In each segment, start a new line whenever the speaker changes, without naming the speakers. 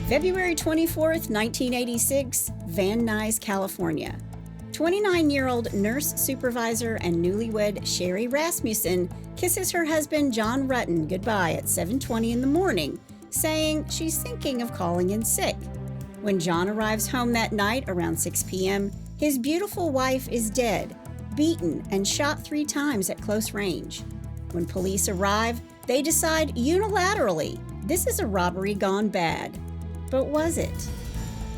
February 24th, 1986, Van Nuys, California. 29-year-old nurse supervisor and newlywed Sherri Rasmussen kisses her husband John Reutten goodbye at 7:20 in the morning, saying she's thinking of calling in sick. When John arrives home that night around 6 p.m., his beautiful wife is dead, beaten and shot 3 times at close range. When police arrive, they decide unilaterally this is a robbery gone bad. But was it?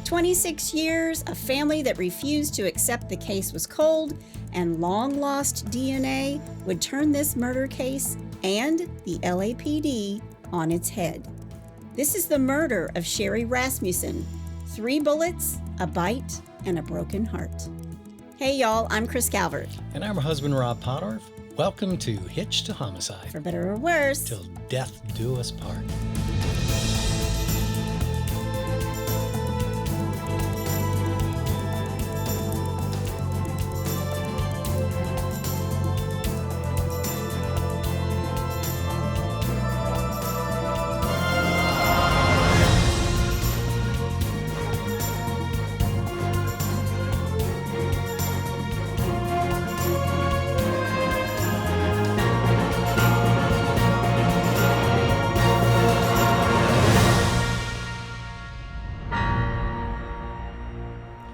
26 years, a family that refused to accept the case was cold, and long-lost DNA would turn this murder case and the LAPD on its head. This is the murder of Sherri Rasmussen. 3 bullets, a bite, and a broken heart. Hey y'all, I'm Kris Calvert.
And I'm her husband, Rob Pottorff. Welcome to Hitched to Homicide.
For better or worse.
Till death do us part.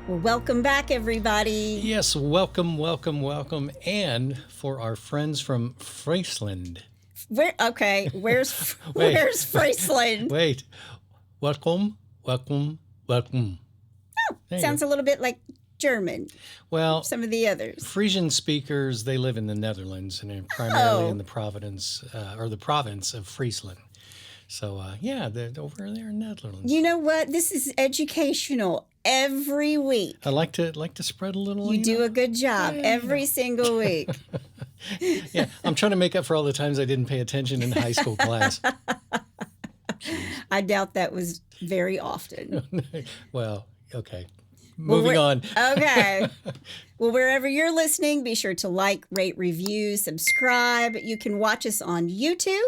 Welcome back, everybody.
Yes, welcome. And for our friends from Friesland.
Where's Friesland?
Wait. Welcome.
Oh, sounds a little bit like German.
Well,
some of the others.
Frisian speakers, they live in the Netherlands and are primarily in the province of Friesland. So, they're over there in the Netherlands.
You know what? This is educational every week.
I like to spread a little.
You do a good job every single week.
Yeah, I'm trying to make up for all the times I didn't pay attention in high school class.
I doubt that was very often.
Well, okay. Moving on.
Okay. Well, wherever you're listening, be sure to like, rate, review, subscribe. You can watch us on YouTube.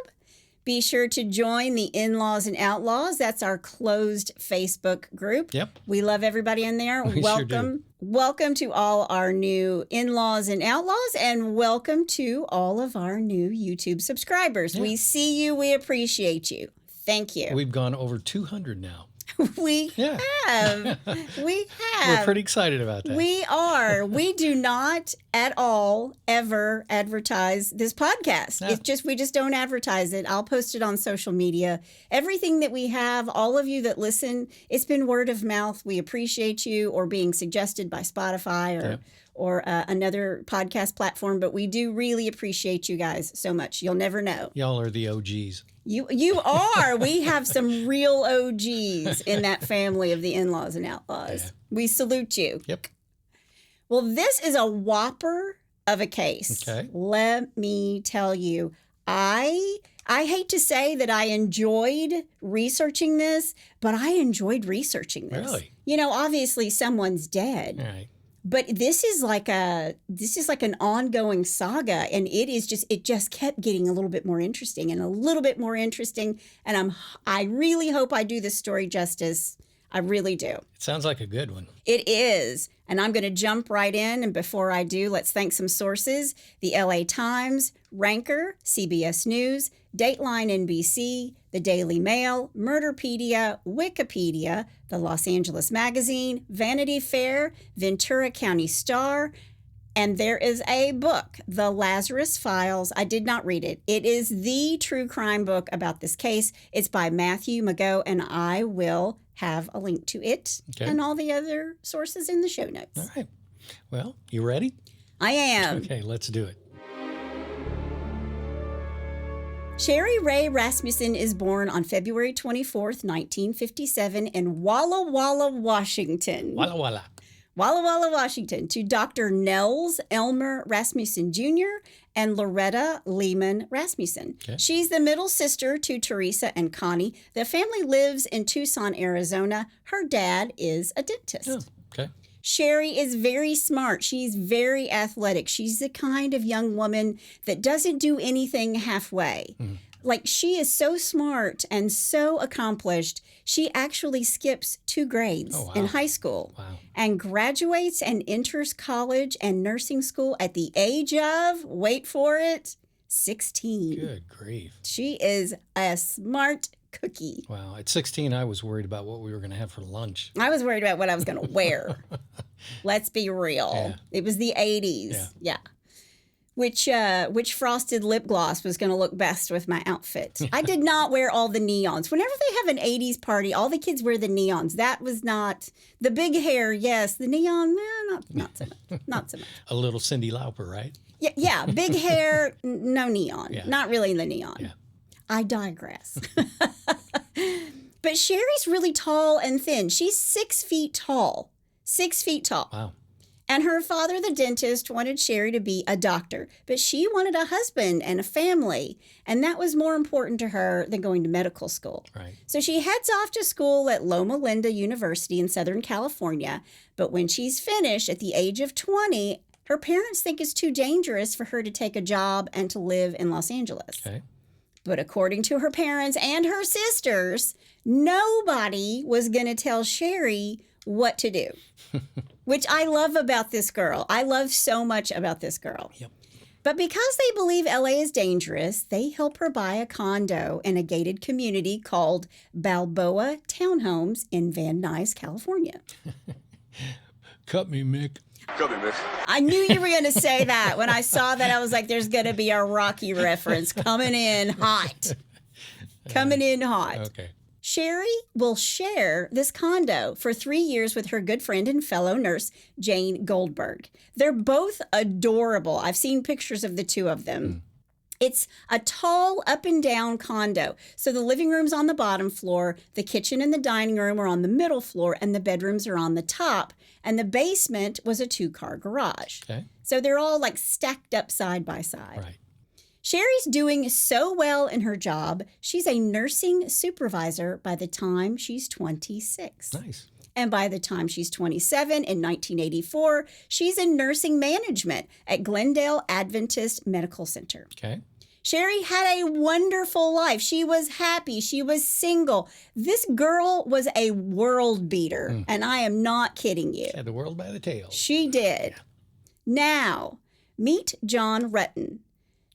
Be sure to join the In-Laws and Outlaws. That's our closed Facebook group.
Yep.
We love everybody in there.
We
welcome.
Sure do.
Welcome to all our new In-Laws and Outlaws, and welcome to all of our new YouTube subscribers. Yeah. We see you. We appreciate you. Thank you.
We've gone over 200 now.
We have.
We're pretty excited about that.
We are. We do not at all ever advertise this podcast. No. It's just, we just don't advertise it. I'll post it on social media. Everything that we have, all of you that listen, it's been word of mouth. We appreciate you, or being suggested by Spotify or another podcast platform. But we do really appreciate you guys so much. You'll never know.
Y'all are the OGs.
You are. We have some real OGs in that family of the In-Laws and Outlaws. Yeah. We salute you.
Yep.
Well, this is a whopper of a case.
Okay.
Let me tell you, I hate to say that I enjoyed researching this, but I enjoyed researching this.
Really?
You know, obviously someone's dead.
Right.
But this is like an ongoing saga, and it just kept getting a little bit more interesting and a little bit more interesting. And I really hope I do this story justice. I really do.
It sounds like a good one.
It is. And I'm going to jump right in. And before I do, let's thank some sources: the LA Times, Ranker, CBS News, Dateline NBC, the Daily Mail, Murderpedia, Wikipedia, the Los Angeles Magazine, Vanity Fair, Ventura County Star, and there is a book, The Lazarus Files. I did not read it. It is the true crime book about this case. It's by Matthew Mageau, and I will have a link to it and all the other sources in the show notes.
All right. Well, you ready?
I am.
Okay, let's do it.
Sherri Ray Rasmussen is born on February 24th, 1957 in Walla Walla, Washington.
Walla Walla.
Walla Walla, Washington, to Dr. Nels Elmer Rasmussen Jr. and Loretta Lehman Rasmussen. Okay. She's the middle sister to Teresa and Connie. The family lives in Tucson, Arizona. Her dad is a dentist.
Oh, okay.
Sherri is very smart. She's very athletic. She's the kind of young woman that doesn't do anything halfway. Mm-hmm. like, she is so smart and so accomplished. She actually skips 2 grades in high school and graduates and enters college and nursing school at the age of, wait for it, 16.
Good grief.
She is a smart cookie.
Wow. At 16, I was worried about what we were going to have for lunch.
I was worried about what I was going to wear. Let's be real.
Yeah.
It was the 80s. Yeah. Which frosted lip gloss was going to look best with my outfit. I did not wear all the neons. Whenever they have an 80s party, all the kids wear the neons. That was not the big hair. Yes, the neon, not so much. Not so much.
A little Cyndi Lauper, right?
Yeah, big hair, no neon. Yeah. Not really the neon.
Yeah.
I digress. But Sherri's really tall and thin. She's 6 feet tall. 6 feet tall.
Wow.
And her father, the dentist, wanted Sherri to be a doctor, but she wanted a husband and a family, and that was more important to her than going to medical school.
Right.
So she heads off to school at Loma Linda University in Southern California, but when she's finished at the age of 20, her parents think it's too dangerous for her to take a job and to live in Los Angeles.
Okay.
But according to her parents and her sisters, nobody was going to tell Sherri what to do. Which I love about this girl. I love so much about this girl.
Yep.
But because they believe LA is dangerous, they help her buy a condo in a gated community called Balboa Townhomes in Van Nuys, California.
Cut me, Mick.
Cut me, Mick.
I knew you were going to say that. When I saw that, I was like, there's going to be a Rocky reference coming in hot. Coming in hot.
Okay.
Sherri will share this condo for 3 years with her good friend and fellow nurse, Jane Goldberg. They're both adorable. I've seen pictures of the two of them. It's a tall up and down condo. So the living room's on the bottom floor, the kitchen and the dining room are on the middle floor, and the bedrooms are on the top. And the basement was a 2-car garage.
Okay.
So they're all like stacked up side by side.
Right.
Sherri's doing so well in her job, she's a nursing supervisor by the time she's 26.
Nice.
And by the time she's 27 in 1984, she's in nursing management at Glendale Adventist Medical Center.
Okay.
Sherri had a wonderful life. She was happy. She was single. This girl was a world beater, and I am not kidding you.
She had the world by the tail.
She did.
Yeah.
Now, meet John Reutten.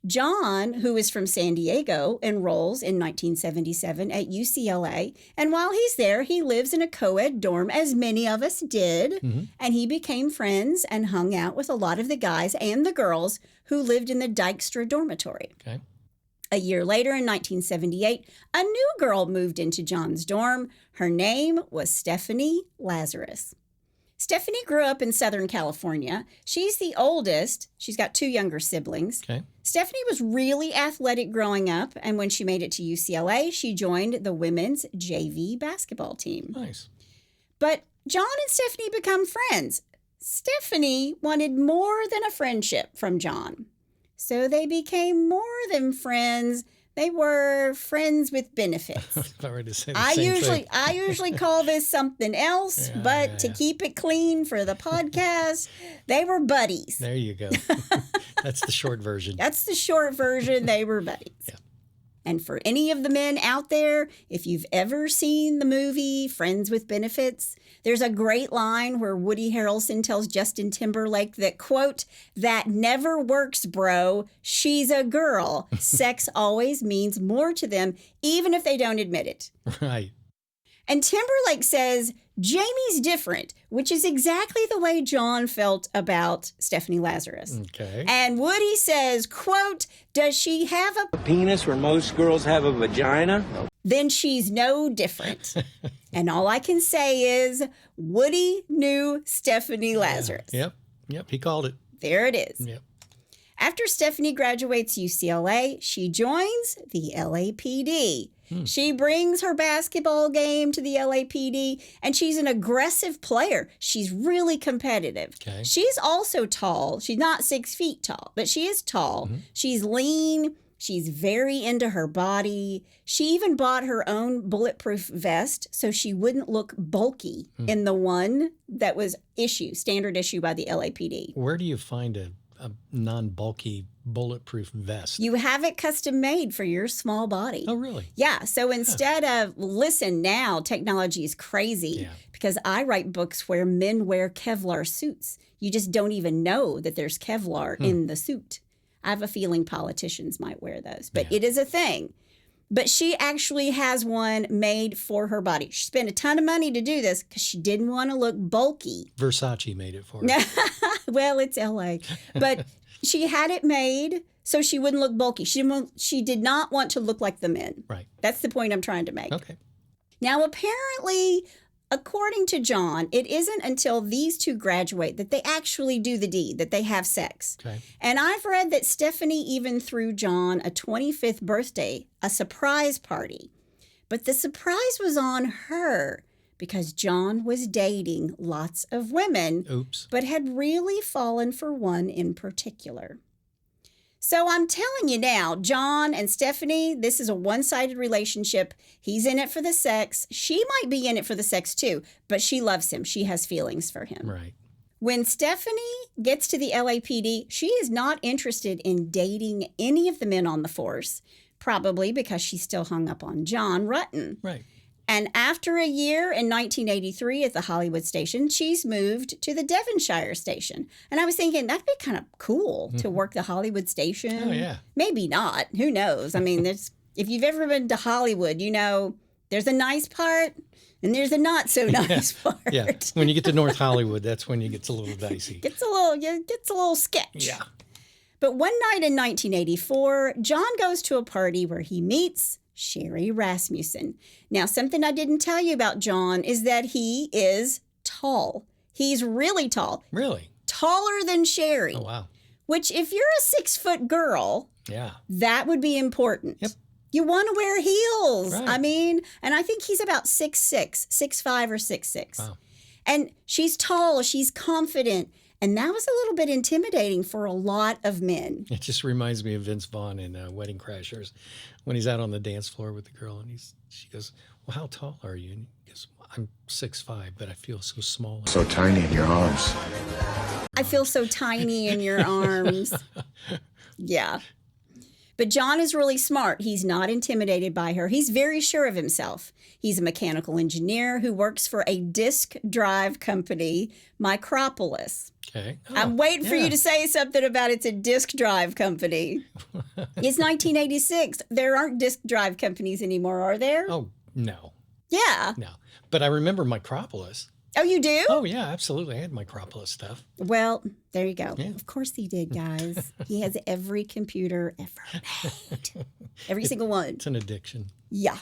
John, who is from San Diego, enrolls in 1977 at UCLA, and while he's there, he lives in a co-ed dorm, as many of us did, and he became friends and hung out with a lot of the guys and the girls who lived in the Dykstra dormitory.
Okay.
A year later, in 1978, a new girl moved into John's dorm. Her name was Stephanie Lazarus. Stephanie grew up in Southern California. She's the oldest. She's got 2 younger siblings.
Okay.
Stephanie was really athletic growing up, and when she made it to UCLA, she joined the women's JV basketball team.
Nice.
But John and Stephanie become friends. Stephanie wanted more than a friendship from John. So they became more than friends. They were friends with benefits.
I was about ready to say the same thing.
I usually call this something else, to keep it clean for the podcast, they were buddies.
There you go. That's the short version.
That's the short version. They were buddies.
Yeah.
And for any of the men out there, if you've ever seen the movie Friends with Benefits, there's a great line where Woody Harrelson tells Justin Timberlake that, quote, "That never works, bro. She's a girl. Sex always means more to them, even if they don't admit it."
Right.
And Timberlake says, Jamie's different, which is exactly the way John felt about Stephanie Lazarus.
Okay.
And Woody says, quote, "Does she have a
penis where most girls have a vagina?"
Then she's no different. And all I can say is Woody knew Stephanie Lazarus.
Yep. He called it.
There it is.
Yep.
After Stephanie graduates UCLA, she joins the LAPD. She brings her basketball game to the LAPD, and she's an aggressive player. She's really competitive.
Okay.
She's also tall. She's not 6 feet tall, but she is tall. She's lean. She's very into her body. She even bought her own bulletproof vest so she wouldn't look bulky in the one that was standard issue by the LAPD.
Where do you find a a non-bulky bulletproof vest.
You have it custom made for your small body.
Oh, really?
Yeah. So instead of, listen, now technology is crazy because I write books where men wear Kevlar suits. You just don't even know that there's Kevlar in the suit. I have a feeling politicians might wear those, but it is a thing. But she actually has one made for her body. She spent a ton of money to do this because she didn't want to look bulky.
Versace made it for her.
Well, it's LA. But she had it made so she wouldn't look bulky. She did not want to look like the men.
Right.
That's the point I'm trying to make.
Okay.
Now, apparently, according to John, it isn't until these two graduate that they actually do the deed, that they have sex.
Okay.
And I've read that Stephanie even threw John a 25th birthday, a surprise party. But the surprise was on her because John was dating lots of women, but had really fallen for one in particular. So I'm telling you now, John and Stephanie, this is a one-sided relationship. He's in it for the sex. She might be in it for the sex too, but she loves him. She has feelings for him.
Right.
When Stephanie gets to the LAPD, she is not interested in dating any of the men on the force, probably because she's still hung up on John Reutten.
Right.
And after a year in 1983 at the Hollywood station, she's moved to the Devonshire station. And I was thinking that'd be kind of cool to work the Hollywood station.
Oh, yeah.
Maybe not. Who knows? I mean, if you've ever been to Hollywood, you know there's a nice part and there's a not so nice part.
Yeah. When you get to North Hollywood, that's when it gets a little dicey.
Gets a little sketch.
Yeah.
But one night in 1984, John goes to a party where he meets Sherri Rasmussen. Now, something I didn't tell you about John is that he is tall. He's really tall.
Really?
Taller than Sherri.
Oh, wow.
Which, if you're a 6-foot girl, that would be important.
Yep.
You want to wear heels.
Right.
I mean, and I think he's about 6'6", 6'5", or 6'6".
Wow.
And she's tall, she's confident. And that was a little bit intimidating for a lot of men.
It just reminds me of Vince Vaughn in Wedding Crashers when he's out on the dance floor with the girl and she goes, well, how tall are you? And he goes, I'm 6'5", but I feel so small.
So tiny in your arms.
I feel so tiny in your arms. Yeah. But John is really smart. He's not intimidated by her. He's very sure of himself. He's a mechanical engineer who works for a disk drive company, Micropolis.
Okay. Oh,
I'm waiting for you to say something about it's a disk drive company. It's 1986. There aren't disk drive companies anymore, are there?
Oh, no.
Yeah.
No. But I remember Micropolis.
Oh, you do?
Oh, yeah, absolutely. I had Micropolis stuff.
Well, there you go.
Yeah.
Of course he did, guys. He has every computer ever made. Every single one.
It's an addiction.
Yeah.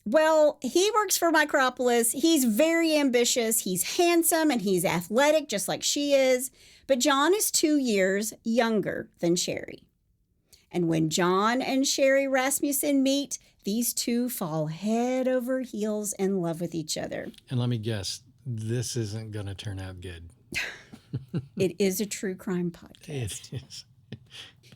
Well, he works for Micropolis. He's very ambitious. He's handsome and he's athletic, just like she is. But John is 2 years younger than Sherri. And when John and Sherri Rasmussen meet, these two fall head over heels in love with each other.
And let me guess, this isn't going to turn out good.
It is a true crime podcast.
It is.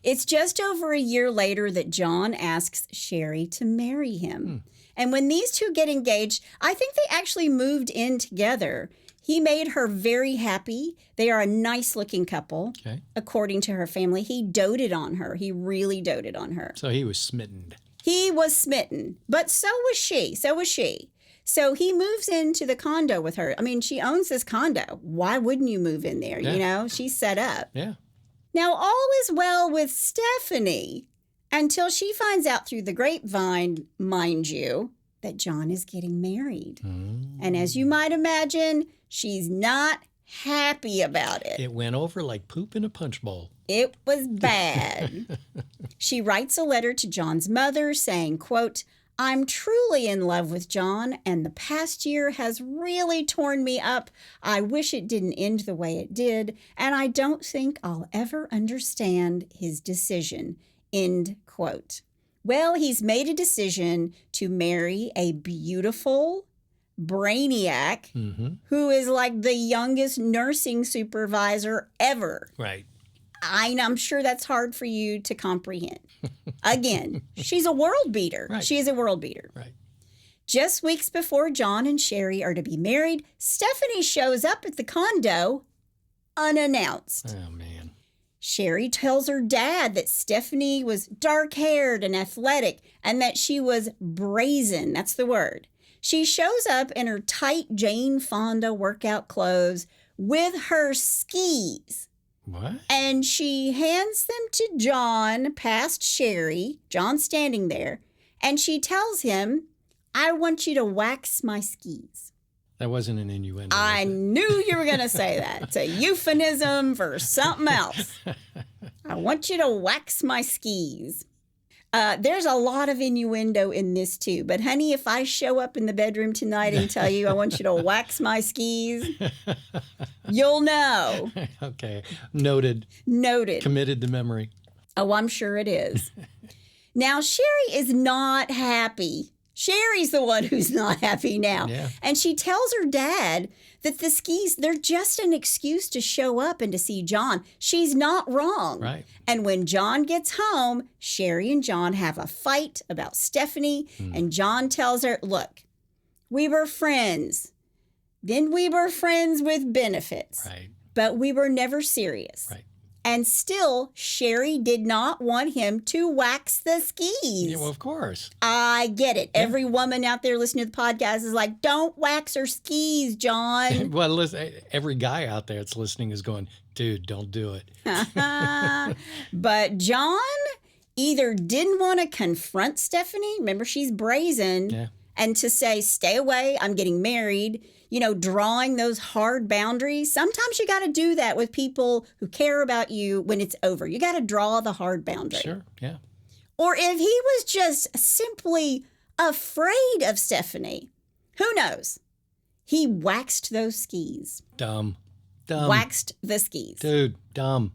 It's just over a year later that John asks Sherri to marry him. And when these two get engaged, I think they actually moved in together. He made her very happy. They are a nice-looking couple, according to her family. He doted on her. He really doted on her.
So he was smitten.
He was smitten, but so was she. So was she. So he moves into the condo with her. I mean, she owns this condo. Why wouldn't you move in there?
Yeah.
You know, she's set up.
Yeah.
Now, all is well with Stephanie until she finds out through the grapevine, mind you, that John is getting married. And as you might imagine, she's not happy about it.
It went over like poop in a punch bowl.
It was bad. She writes a letter to John's mother saying, quote, I'm truly in love with John, and the past year has really torn me up. I wish it didn't end the way it did, and I don't think I'll ever understand his decision. End quote. Well, he's made a decision to marry a beautiful brainiac who is like the youngest nursing supervisor ever.
Right.
I'm sure that's hard for you to comprehend. Again, she's a world beater.
Right.
She is a world beater.
Right.
Just weeks before John and Sherri are to be married, Stephanie shows up at the condo unannounced.
Oh, man.
Sherri tells her dad that Stephanie was dark-haired and athletic and that she was brazen. That's the word. She shows up in her tight Jane Fonda workout clothes with her skis.
What?
And she hands them to John past Sherri. John's standing there. And she tells him, I want you to wax my skis.
That wasn't an innuendo.
I knew you were going to say that. It's a euphemism for something else. I want you to wax my skis. There's a lot of innuendo in this too. But honey, if I show up in the bedroom tonight and tell you I want you to wax my skis, you'll know.
Okay. Noted. Committed to memory.
Oh, I'm sure it is. Now, Sherri is not happy. Sherri's the one who's not happy now.
Yeah.
And she tells her dad that the skis, they're just an excuse to show up and to see John. She's not wrong.
Right.
And when John gets home, Sherri and John have a fight about Stephanie. And John tells her, look, we were friends. Then we were friends with benefits.
Right.
But we were never serious.
Right.
And still, Sherri did not want him to wax the skis.
Yeah, well, of course.
I get it.
Yeah.
Every woman out there listening to the podcast is like, don't wax her skis, John.
Well, listen, every guy out there that's listening is going, dude, don't do it.
But John either didn't want to confront Stephanie. Remember, she's brazen.
Yeah.
And to say, stay away, I'm getting married. You know, drawing those hard boundaries. Sometimes you got to do that with people who care about you when it's over. You got to draw the hard boundary.
Sure, yeah.
Or if he was just simply afraid of Stephanie, who knows? He waxed those skis.
Dumb.
Waxed the skis.
Dude, dumb.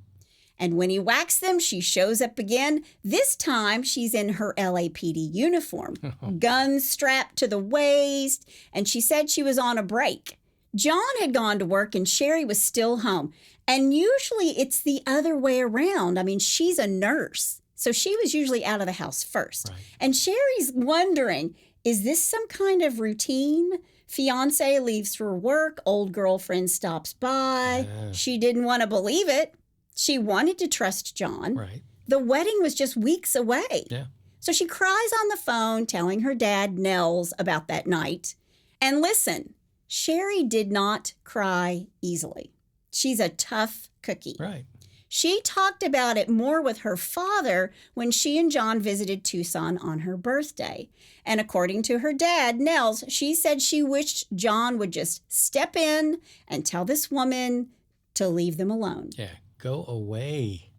And when he waxed them, she shows up again. This time, she's in her LAPD uniform, gun strapped to the waist, and she said she was on a break. John had gone to work and Sherri was still home. And usually it's the other way around. I mean, she's a nurse, so she was usually out of the house first.
Right.
And Sherri's wondering, is this some kind of routine? Fiance leaves for work, old girlfriend stops by.
Yeah.
She didn't want to believe it. She wanted to trust John.
Right.
The wedding was just weeks away.
Yeah.
So she cries on the phone, telling her dad, Nels, about that night. And listen, Sherri did not cry easily. She's a tough cookie.
Right.
She talked about it more with her father when she and John visited Tucson on her birthday. And according to her dad, Nels, she said she wished John would just step in and tell this woman to leave them alone.
Yeah. Go away.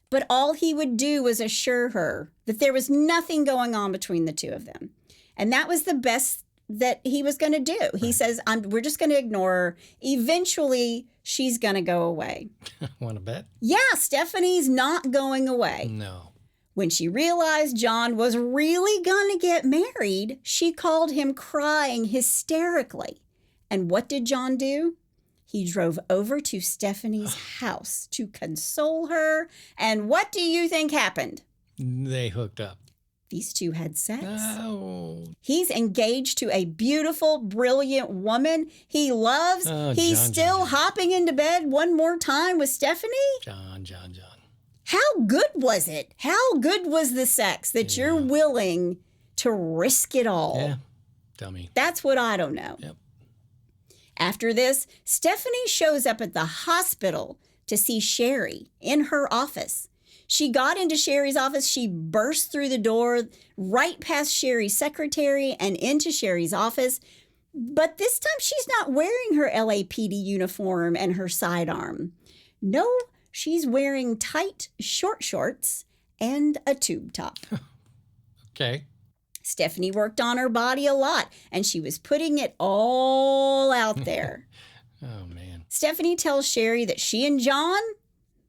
But all he would do was assure her that there was nothing going on between the two of them. And that was the best that he was going to do. He
Right.
says, we're just going to ignore her. Eventually, she's going to go away.
Want to bet?
Yeah, Stephanie's not going away.
No.
When she realized John was really going to get married, she called him crying hysterically. And what did John do? He drove over to Stephanie's house to console her. And what do you think happened?
They hooked up.
These two had sex.
Oh.
He's engaged to a beautiful, brilliant woman he loves.
Oh,
He's
John,
still
John.
hopping into bed one more time with Stephanie.
John.
How good was it? How good was the sex that you're willing to risk it all?
Yeah. Dummy.
That's what I don't know.
Yep.
After this, Stephanie shows up at the hospital to see Sherri in her office. She got into Sherri's office. She burst through the door right past Sherri's secretary and into Sherri's office. But this time she's not wearing her LAPD uniform and her sidearm. No, she's wearing tight short shorts and a tube top.
Okay.
Stephanie worked on her body a lot, and she was putting it all out there.
Oh, man.
Stephanie tells Sherri that she and John,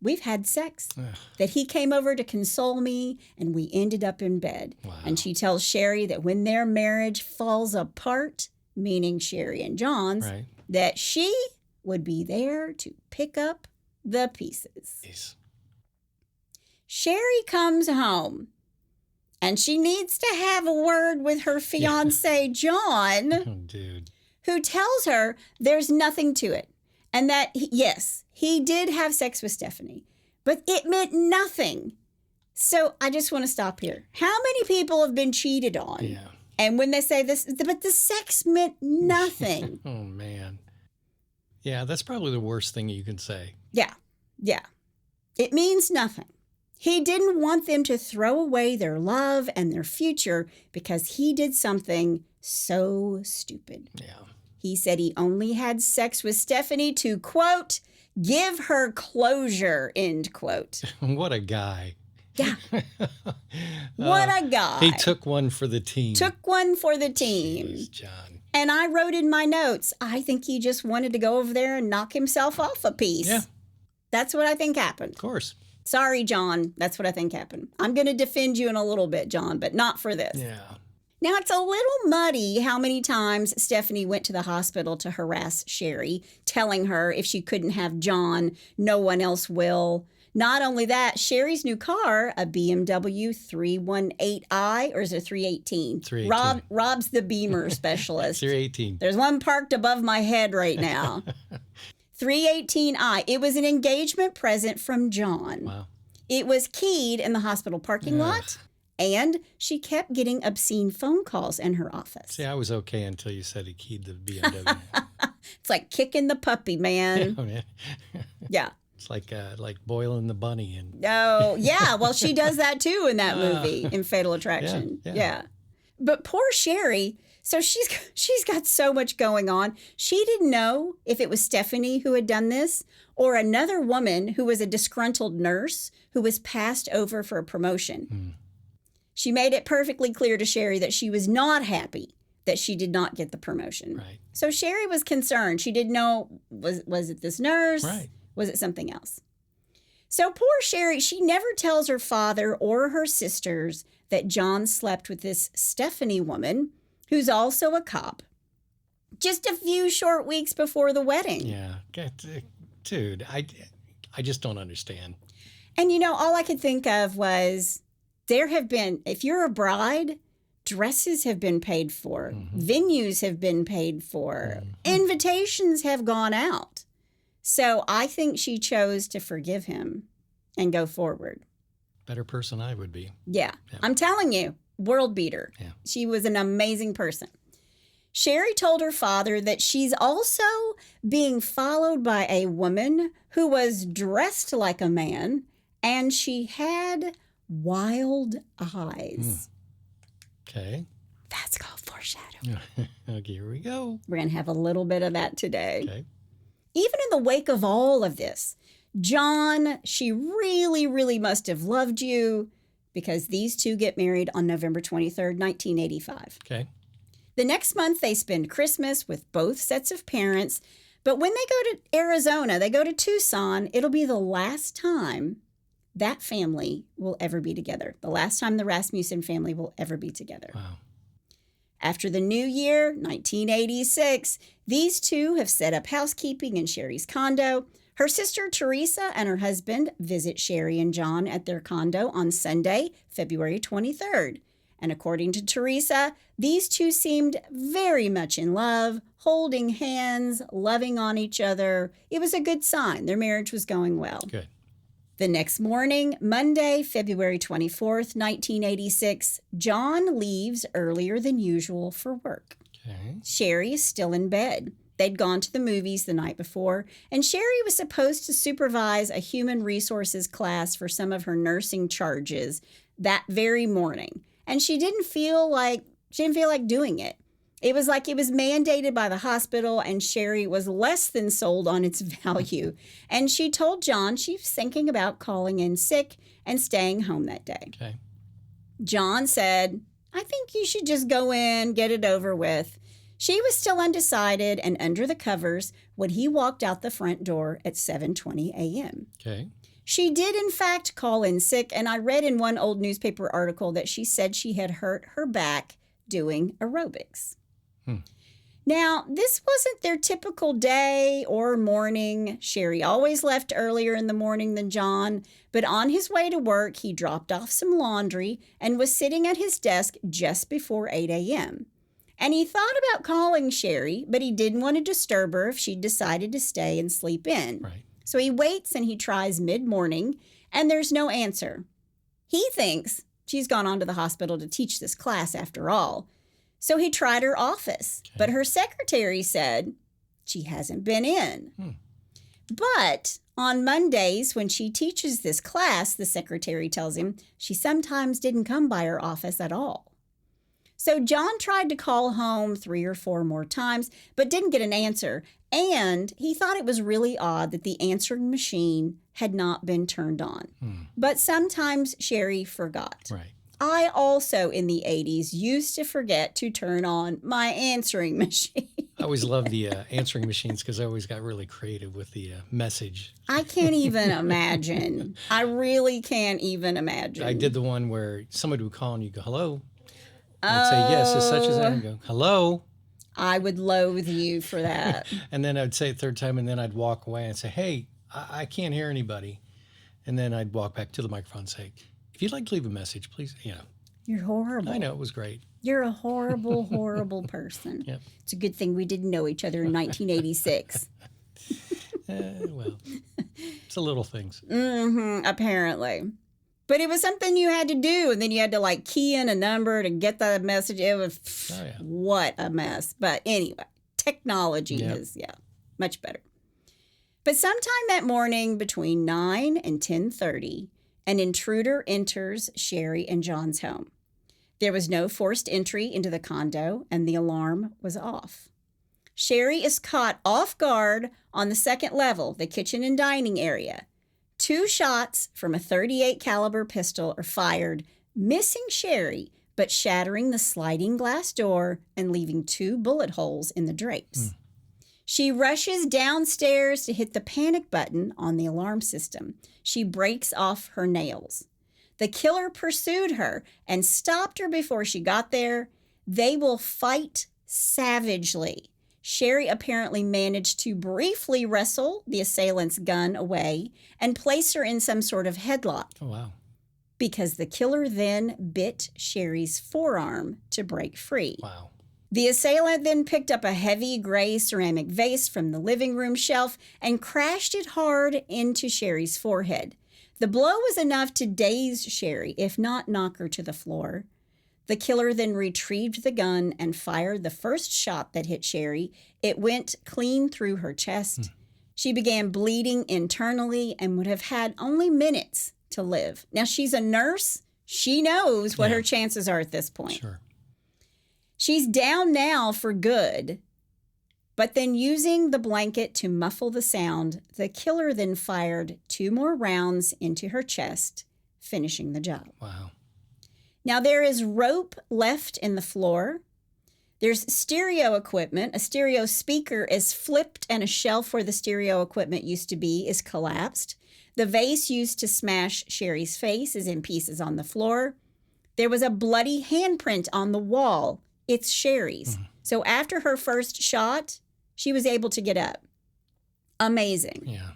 we've had sex,
Ugh.
that he came over to console me, and we ended up in bed.
Wow.
And she tells Sherri that when their marriage falls apart, meaning Sherri and John's,
Right.
that she would be there to pick up the pieces.
Jeez.
Sherri comes home. And she needs to have a word with her fiance, John,
Oh, dude.
who tells her there's nothing to it. And that, yes, he did have sex with Stephanie, but it meant nothing. So I just want to stop here. How many people have been cheated on?
Yeah.
And when they say this, but the sex meant nothing.
Oh, man. Yeah, that's probably the worst thing you can say.
Yeah. It means nothing. He didn't want them to throw away their love and their future because he did something so stupid.
Yeah.
He said he only had sex with Stephanie to, quote, give her closure, end quote.
What a guy.
Yeah. What a guy.
He took one for the team.
Took one for the team.
Jeez, John.
And I wrote in my notes, I think he just wanted to go over there and knock himself off a piece.
Yeah.
That's what I think happened.
Of course.
Sorry, John. That's what I think happened. I'm going to defend you in a little bit, John, but not for this.
Yeah.
Now, it's a little muddy how many times Stephanie went to the hospital to harass Sherri, telling her if she couldn't have John, no one else will. Not only that, Sherri's new car, a BMW 318i, or is it 318?
318.
Rob's the Beamer specialist.
318.
There's one parked above my head right now. 318i. It was an engagement present from John.
Wow.
It was keyed in the hospital parking lot, and she kept getting obscene phone calls in her office.
See, I was okay until you said he keyed the BMW.
It's like kicking the puppy, man.
Oh, yeah.
Yeah.
It's like boiling the bunny. And
Oh, yeah. Well, she does that too in that movie, in Fatal Attraction.
Yeah.
But poor Sherri, so she's got so much going on. She didn't know if it was Stephanie who had done this or another woman who was a disgruntled nurse who was passed over for a promotion. She made it perfectly clear to Sherri that she was not happy that she did not get the promotion.
Right.
So Sherri was concerned. She didn't know, was it this nurse?
Right.
Was it something else? So poor Sherri, she never tells her father or her sisters that John slept with this Stephanie woman, who's also a cop, just a few short weeks before the wedding.
Yeah. Dude, I just don't understand.
And, all I could think of was there have been, if you're a bride, dresses have been paid for, venues have been paid for, invitations have gone out. So I think she chose to forgive him and go forward.
Better person I would be.
Yeah. I'm telling you, world beater.
Yeah.
She was an amazing person. Sherri told her father that she's also being followed by a woman who was dressed like a man and she had wild eyes.
Okay.
That's called foreshadowing.
Okay, here we go.
We're going to have a little bit of that today.
Okay.
Even in the wake of all of this, John, she really, really must have loved you because these two get married on November 23rd, 1985.
Okay.
The next month, they spend Christmas with both sets of parents. But when they go to Arizona, they go to Tucson, it'll be the last time that family will ever be together. The last time the Rasmussen family will ever be together.
Wow.
After the new year, 1986, these two have set up housekeeping in Sherri's condo. Her sister Teresa and her husband visit Sherri and John at their condo on Sunday, February 23rd. And according to Teresa, these two seemed very much in love, holding hands, loving on each other. It was a good sign. Their marriage was going well.
Good.
The next morning, Monday, February 24th, 1986, John leaves earlier than usual for work.
Okay.
Sherri is still in bed. They'd gone to the movies the night before, and Sherri was supposed to supervise a human resources class for some of her nursing charges that very morning. And she didn't feel like doing it. It was like it was mandated by the hospital, and Sherri was less than sold on its value. And she told John she was thinking about calling in sick and staying home that day.
Okay.
John said, I think you should just go in, get it over with. She was still undecided and under the covers when he walked out the front door at 7:20 a.m.
Okay.
She did, in fact, call in sick, and I read in one old newspaper article that she said she had hurt her back doing aerobics. Now, this wasn't their typical day or morning. Sherri always left earlier in the morning than John, but on his way to work, he dropped off some laundry and was sitting at his desk just before 8 a.m. And he thought about calling Sherri, but he didn't want to disturb her if she decided to stay and sleep in.
Right.
So he waits and he tries mid-morning, and there's no answer. He thinks she's gone on to the hospital to teach this class after all. So he tried her office, but her secretary said she hasn't been in. But on Mondays, when she teaches this class, the secretary tells him she sometimes didn't come by her office at all. So John tried to call home 3 or 4 more times, but didn't get an answer. And he thought it was really odd that the answering machine had not been turned on. But sometimes Sherri forgot.
Right.
I also, in the 80s, used to forget to turn on my answering machine.
I always loved the answering machines because I always got really creative with the message.
I can't even imagine. I really can't even imagine.
I did the one where somebody would call and you go, hello. I'd say, yes, it's such as that. And go, hello.
I would loathe you for that.
And then I'd say it 3rd time, and then I'd walk away and say, hey, I can't hear anybody. And then I'd walk back to the microphone and say, if you'd like to leave a message, please,
You're horrible.
I know, it was great.
You're a horrible, horrible person.
Yep.
It's a good thing we didn't know each other in 1986.
Well, it's the little things.
Apparently. But it was something you had to do, and then you had to key in a number to get the message. It was, what a mess. But anyway, technology is, much better. But sometime that morning between 9 and 10:30, an intruder enters Sherri and John's home. There was no forced entry into the condo, and the alarm was off. Sherri is caught off guard on the 2nd level, the kitchen and dining area. 2 shots from a .38 caliber pistol are fired, missing Sherri, but shattering the sliding glass door and leaving 2 bullet holes in the drapes. She rushes downstairs to hit the panic button on the alarm system. She breaks off her nails. The killer pursued her and stopped her before she got there. They will fight savagely. Sherri apparently managed to briefly wrestle the assailant's gun away and place her in some sort of headlock.
Oh, wow.
Because the killer then bit Sherri's forearm to break free.
Wow.
The assailant then picked up a heavy gray ceramic vase from the living room shelf and crashed it hard into Sherri's forehead. The blow was enough to daze Sherri, if not knock her to the floor. The killer then retrieved the gun and fired the first shot that hit Sherri. It went clean through her chest. She began bleeding internally and would have had only minutes to live. Now, she's a nurse. She knows what her chances are at this point.
Sure.
She's down now for good. But then using the blanket to muffle the sound, the killer then fired 2 more rounds into her chest, finishing the job.
Wow.
Now, there is rope left in the floor. There's stereo equipment. A stereo speaker is flipped, and a shelf where the stereo equipment used to be is collapsed. The vase used to smash Sherri's face is in pieces on the floor. There was a bloody handprint on the wall. It's Sherri's. So after her first shot, she was able to get up. Amazing.
Yeah.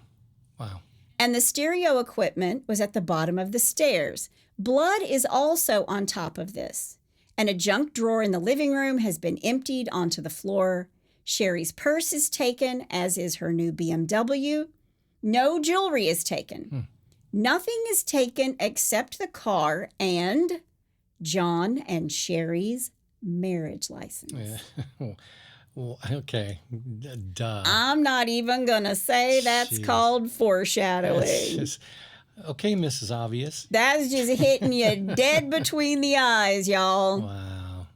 Wow.
And the stereo equipment was at the bottom of the stairs. Blood is also on top of this. And a junk drawer in the living room has been emptied onto the floor. Sherri's purse is taken, as is her new BMW. No jewelry is taken. Nothing is taken except the car and John and Sherri's marriage license.
Yeah. Well, okay. Duh.
I'm not even going to say that's called foreshadowing.
Okay, Mrs. Obvious.
That's just hitting you dead between the eyes, y'all.
Wow.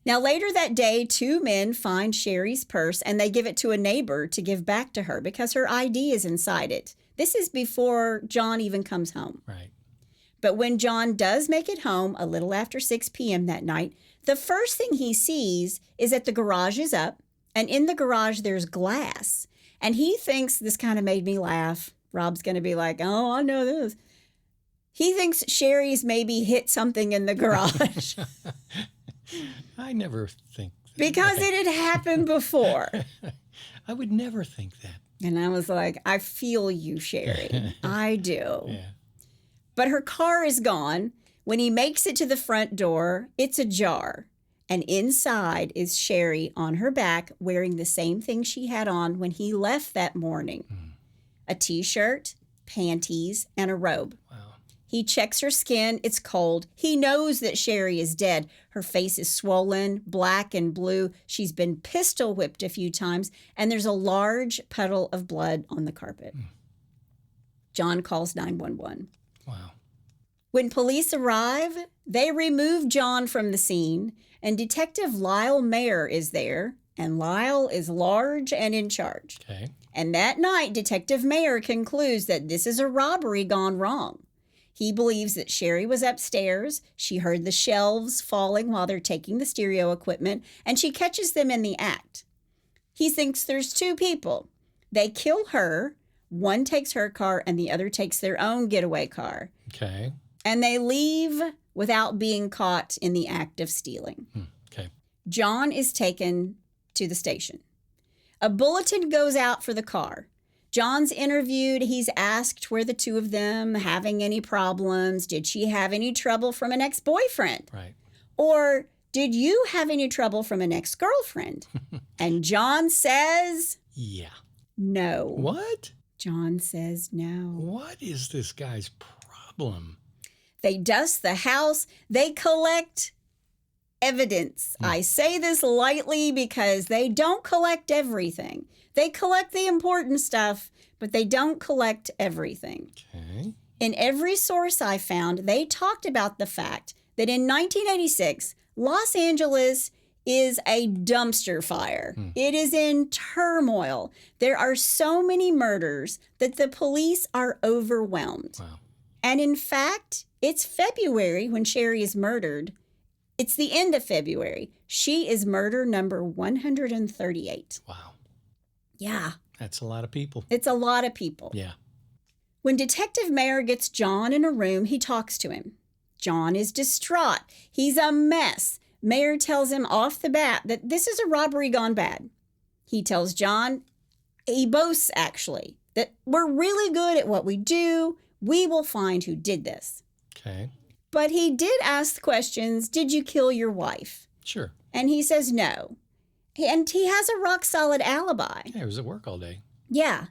Now, later that day, 2 men find Sherri's purse and they give it to a neighbor to give back to her because her ID is inside it. This is before John even comes home.
Right.
But when John does make it home a little after 6 p.m. that night, the first thing he sees is that the garage is up, and in the garage there's glass. And he thinks, this kind of made me laugh. Rob's going to be like, oh, I know this. He thinks Sherri's maybe hit something in the garage.
I never think that.
Because it had happened before.
I would never think that.
And I was like, I feel you, Sherri. I do.
Yeah.
But her car is gone. When he makes it to the front door, it's ajar. And inside is Sherri on her back wearing the same thing she had on when he left that morning. a t-shirt, panties, and a robe.
Wow.
He checks her skin. It's cold. He knows that Sherri is dead. Her face is swollen, black and blue. She's been pistol whipped a few times, and there's a large puddle of blood on the carpet. John calls 911.
Wow.
When police arrive, they remove John from the scene, and Detective Lyle Mayer is there, and Lyle is large and in charge.
Okay.
And that night, Detective Mayer concludes that this is a robbery gone wrong. He believes that Sherri was upstairs. She heard the shelves falling while they're taking the stereo equipment, and she catches them in the act. He thinks there's two people. They kill her. One takes her car, and the other takes their own getaway car.
Okay.
And they leave without being caught in the act of stealing.
Okay.
John is taken to the station. A bulletin goes out for the car. John's interviewed. He's asked were the two of them having any problems? Did she have any trouble from an ex-boyfriend?
Right.
Or did you have any trouble from an ex-girlfriend? And John says,
Yeah.
no.
What?
John says no.
What is this guy's problem?
They dust the house. They collect evidence. I say this lightly because they don't collect everything. They collect the important stuff, but they don't collect everything.
Okay.
In every source I found, they talked about the fact that in 1986, Los Angeles is a dumpster fire. It is in turmoil. There are so many murders that the police are overwhelmed.
Wow.
And in fact, it's February when Sherri is murdered. It's the end of February. She is murder number 138.
Wow.
Yeah,
That's a lot of people.
it's a lot of people.
Yeah.
When Detective Mayer gets John in a room, he talks to him. John is distraught. He's a mess. Mayer tells him off the bat that this is a robbery gone bad. He tells John, he boasts actually, that we're really good at what we do. We will find who did this.
Okay.
But he did ask the questions, did you kill your wife?
Sure.
And he says no. And he has a rock solid alibi.
Yeah, he was at work all day.
Yeah.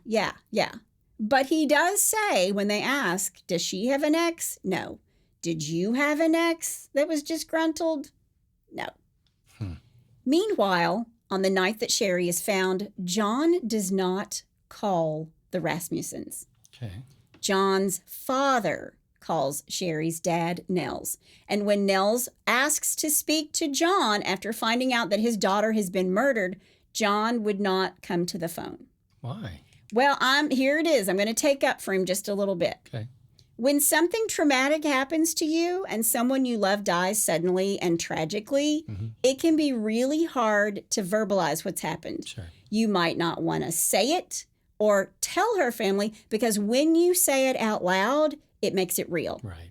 But he does say when they ask, does she have an ex? No. Did you have an ex that was disgruntled? No. Meanwhile, on the night that Sherri is found, John does not call the Rasmussens.
Okay.
John's father calls Sherri's dad, Nels. And when Nels asks to speak to John after finding out that his daughter has been murdered, John would not come to the phone.
Why?
Well, here it is. I'm going to take up for him just a little bit.
Okay.
When something traumatic happens to you and someone you love dies suddenly and tragically, it can be really hard to verbalize what's happened.
Sure.
You might not want to say it or tell her family because when you say it out loud, it makes it real.
Right.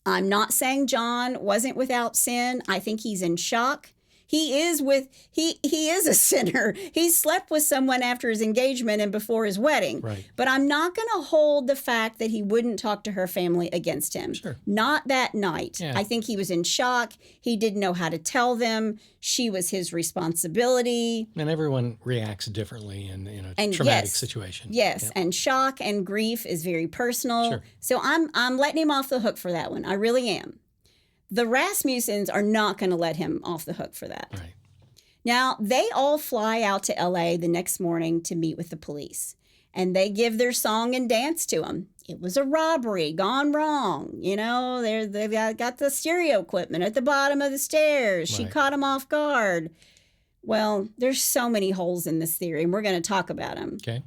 I'm not saying John wasn't without sin. I think he's in shock. He is a sinner. He slept with someone after his engagement and before his wedding.
Right.
But I'm not going to hold the fact that he wouldn't talk to her family against him.
Sure.
Not that night.
Yeah.
I think he was in shock. He didn't know how to tell them. She was his responsibility.
And everyone reacts differently in a
And
traumatic
yes,
situation.
Yes,
Yeah.
and shock and grief is very personal.
Sure.
So I'm letting him off the hook for that one. I really am. The Rasmussens are not going to let him off the hook for that.
Right.
Now, they all fly out to LA the next morning to meet with the police, and they give their song and dance to him. It was a robbery gone wrong. You know, they've got the stereo equipment at the bottom of the stairs. She
Right.
caught him off guard. Well, there's so many holes in this theory, and we're going to talk about them.
Okay.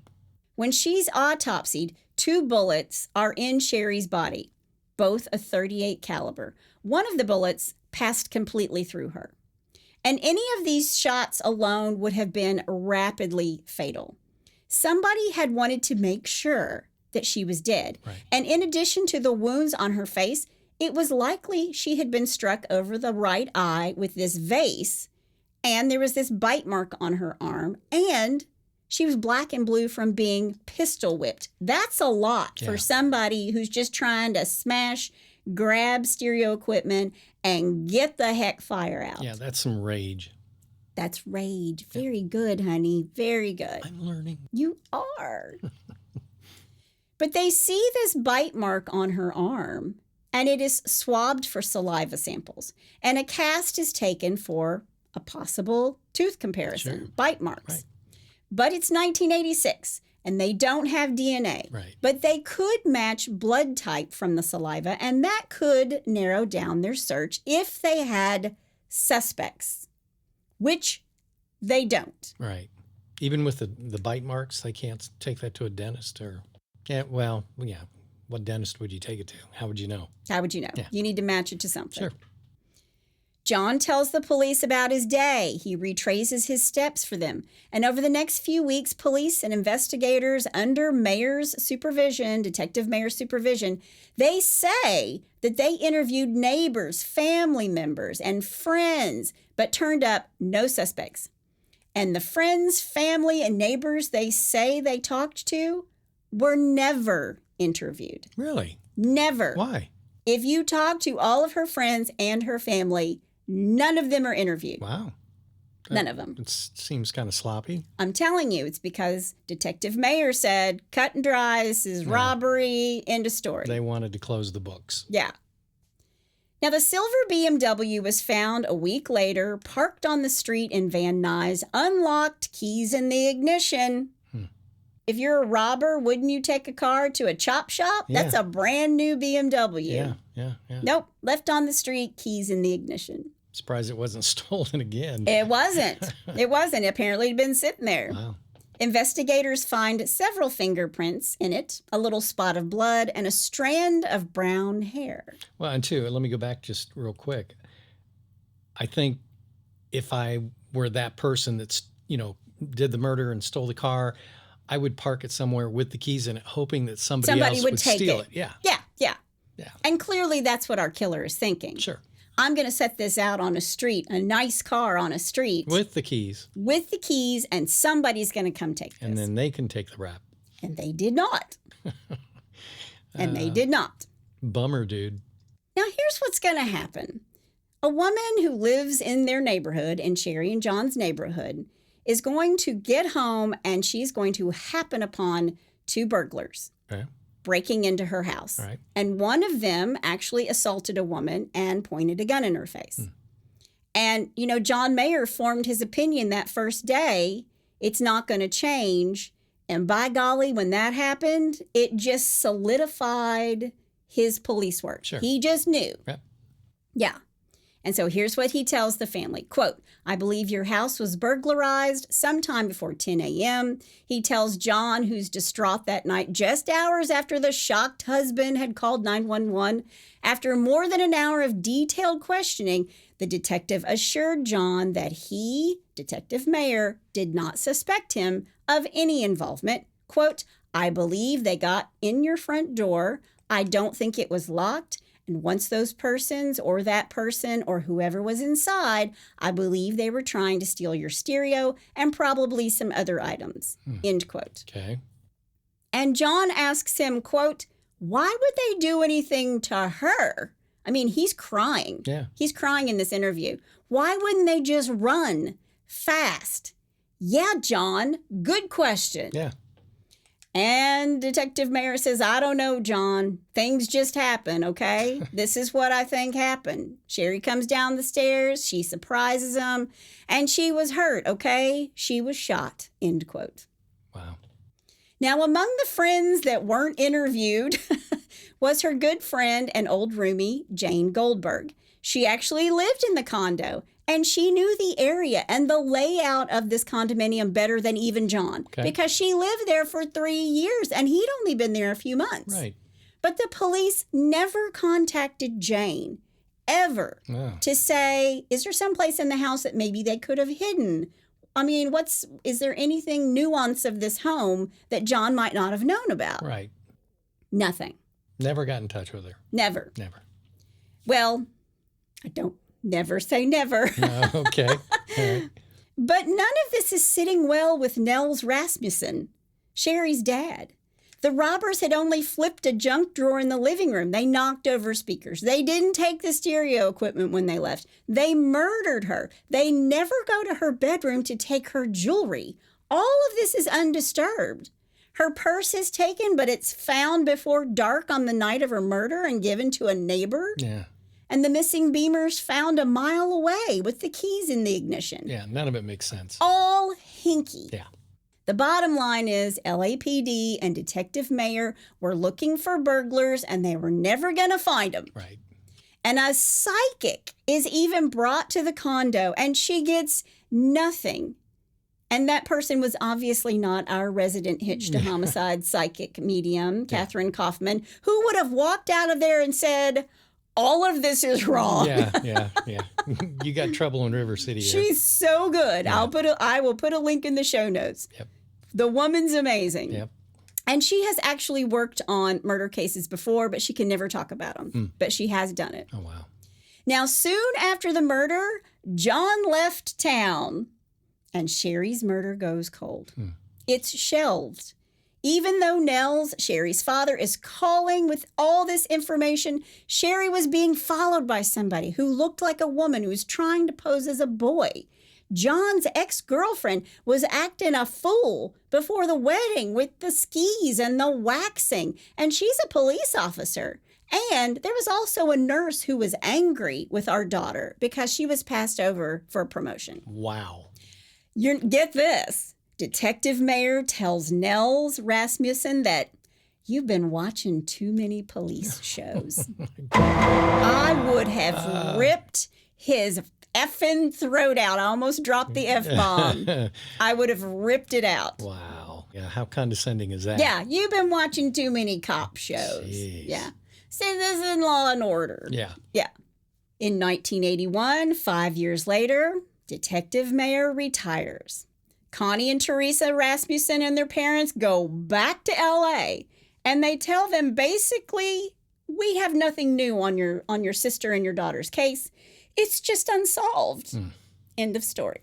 When she's autopsied, 2 bullets are in Sherri's body, both a .38 caliber. One of the bullets passed completely through her. And any of these shots alone would have been rapidly fatal. Somebody had wanted to make sure that she was dead.
Right.
And in addition to the wounds on her face, it was likely she had been struck over the right eye with this vase, and there was this bite mark on her arm, and she was black and blue from being pistol whipped. That's a lot for somebody who's just trying to grab stereo equipment and get the heck fire out.
Yeah, that's some rage.
That's rage. Very good, honey. Very good.
I'm learning.
You are. But they see this bite mark on her arm, and it is swabbed for saliva samples. And a cast is taken for a possible tooth comparison,
Sure.
bite marks.
Right.
But it's 1986, and they don't have DNA.
Right.
But they could match blood type from the saliva, and that could narrow down their search if they had suspects, which they don't.
Right. Even with the bite marks, they can't take that to a dentist or... Yeah, well, yeah. What dentist would you take it to? How would you know?
How would you know?
Yeah.
You need to match it to something.
Sure.
John tells the police about his day. He retraces his steps for them. And over the next few weeks, police and investigators under Mayor's supervision, Detective Mayor's supervision, they say that they interviewed neighbors, family members, and friends, but turned up no suspects. And the friends, family, and neighbors they say they talked to were never interviewed.
Really?
Never.
Why?
If you talk to all of her friends and her family, none of them are interviewed.
Wow.
None of them.
It seems kind of sloppy.
I'm telling you, it's because Detective Mayer said, cut and dry, this is robbery, end of story.
They wanted to close the books.
Yeah. Now, the silver BMW was found a week later, parked on the street in Van Nuys, unlocked, keys in the ignition. If you're a robber, wouldn't you take a car to a chop shop?
Yeah.
That's a brand new BMW.
Yeah.
Nope, left on the street, keys in the ignition.
Surprised it wasn't stolen again.
It wasn't. It wasn't. Apparently, it'd been sitting there.
Wow.
Investigators find several fingerprints in it, a little spot of blood, and a strand of brown hair.
Well, and two, let me go back just real quick. I think if I were that person that's, did the murder and stole the car, I would park it somewhere with the keys in it, hoping that somebody else would
take
steal
it.
it. Yeah.
Yeah. And clearly that's what our killer is thinking.
Sure.
I'm going to set this out on a street, a nice car on a street.
With the keys.
With the keys, and somebody's going to come take this.
And then they can take the rap.
And they did not. They did not.
Bummer, dude.
Now, here's what's going to happen. A woman who lives in their neighborhood, in Sherri and John's neighborhood, is going to get home and she's going to happen upon two burglars
Okay.
breaking into her house.
All right.
And one of them actually assaulted a woman and pointed a gun in her face. And, John Mayer formed his opinion that first day, it's not going to change. And by golly, when that happened, it just solidified his police work.
Sure.
He just knew.
Yep.
Yeah. And so here's what he tells the family. Quote, I believe your house was burglarized sometime before 10 a.m. He tells John, who's distraught that night, just hours after the shocked husband had called 911. After more than an hour of detailed questioning, the detective assured John that he, Detective Mayer, did not suspect him of any involvement. Quote, I believe they got in your front door. I don't think it was locked. And once those persons or that person or whoever was inside, I believe they were trying to steal your stereo and probably some other items, end quote.
Okay.
And John asks him, quote, why would they do anything to her? I mean, he's crying.
Yeah.
He's crying in this interview. Why wouldn't they just run fast? Yeah, John, good question.
Yeah.
And Detective Mayer says, I don't know, John. Things just happen, okay? This is what I think happened. Sherri comes down the stairs. She surprises him. And she was hurt, okay? She was shot, end quote.
Wow.
Now, among the friends that weren't interviewed was her good friend and old roomie, Jane Goldberg. She actually lived in the condo. And she knew the area and the layout of this condominium better than even John.
Okay.
Because she lived there for 3 years and he'd only been there a few months.
Right.
But the police never contacted Jane, ever,
Wow.
to say, is there someplace in the house that maybe they could have hidden? I mean, is there anything nuance of this home that John might not have known about?
Right.
Nothing.
Never got in touch with her.
Never.
Never.
Well, I don't never say never.
Okay. All right.
But none of this is sitting well with Nels Rasmussen, Sherri's dad. The robbers had only flipped a junk drawer in the living room. They knocked over speakers. They didn't take the stereo equipment when they left. They murdered her. They never go to her bedroom to take her jewelry. All of this is undisturbed. Her purse is taken, but it's found before dark on the night of her murder and given to a neighbor.
Yeah.
And the missing Beamer's found a mile away with the keys in the ignition.
Yeah, none of it makes sense.
All hinky.
Yeah.
The bottom line is LAPD and Detective Mayer were looking for burglars and they were never going to find them.
Right.
And a psychic is even brought to the condo and she gets nothing. And that person was obviously not our resident Hitched to Homicide psychic medium, Catherine Kaufman, who would have walked out of there and said, all of this is wrong.
Yeah. You got trouble in River City.
She's so good.
Yeah.
I will put a link in the show notes.
Yep.
The woman's amazing.
Yep.
And she has actually worked on murder cases before, but she can never talk about them. But she has done it.
Oh, wow. Now,
soon after the murder, John left town and Sherri's murder goes cold. It's shelved. Even though Nels, Sherri's father, is calling with all this information, Sherri was being followed by somebody who looked like a woman who was trying to pose as a boy. John's ex-girlfriend was acting a fool before the wedding with the skis and the waxing, and she's a police officer. And there was also a nurse who was angry with our daughter because she was passed over for a promotion.
Wow.
Get this. Detective Mayer tells Nels Rasmussen that you've been watching too many police shows. I would have ripped his effing throat out. I almost dropped the F-bomb. I would have ripped it out.
Wow. Yeah, how condescending is that?
Yeah, you've been watching too many cop shows.
Jeez.
Yeah. See, this is Law and Order.
Yeah.
Yeah. In 1981, 5 years later, Detective Mayer retires. Connie and Teresa Rasmussen and their parents go back to L.A. and they tell them basically, we have nothing new on your sister and your daughter's case. It's just unsolved. End of story.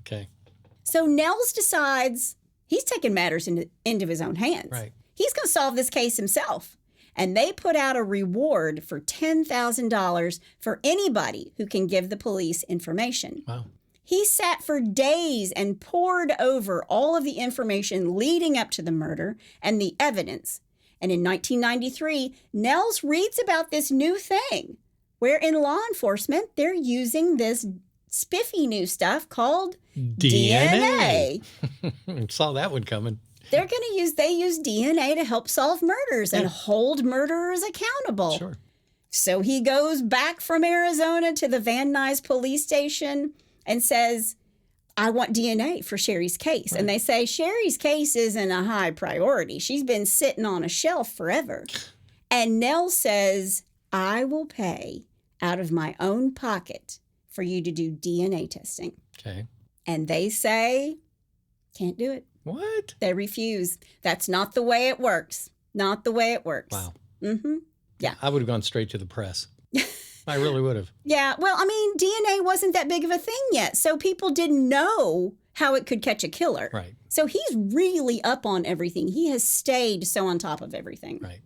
Okay.
So Nels decides he's taking matters into his own hands.
Right.
He's going to solve this case himself. And they put out a reward for $10,000 for anybody who can give the police information.
Wow.
He sat for days and pored over all of the information leading up to the murder and the evidence. And in 1993, Nels reads about this new thing, where in law enforcement, they're using this spiffy new stuff called DNA.
Saw that one coming.
They use DNA to help solve murders and hold murderers accountable.
Sure.
So he goes back from Arizona to the Van Nuys police station and says, I want DNA for Sherri's case. Right. And they say, Sherri's case isn't a high priority. She's been sitting on a shelf forever. And Nell says, I will pay out of my own pocket for you to do DNA testing.
Okay.
And they say, can't do it.
What?
They refuse. That's not the way it works. Not the way it works.
Wow.
Mm-hmm. Yeah.
I would have gone straight to the press. I really would have.
Yeah. Well, I mean, DNA wasn't that big of a thing yet. So people didn't know how it could catch a killer.
Right.
So he's really up on everything. He has stayed so on top of everything.
Right.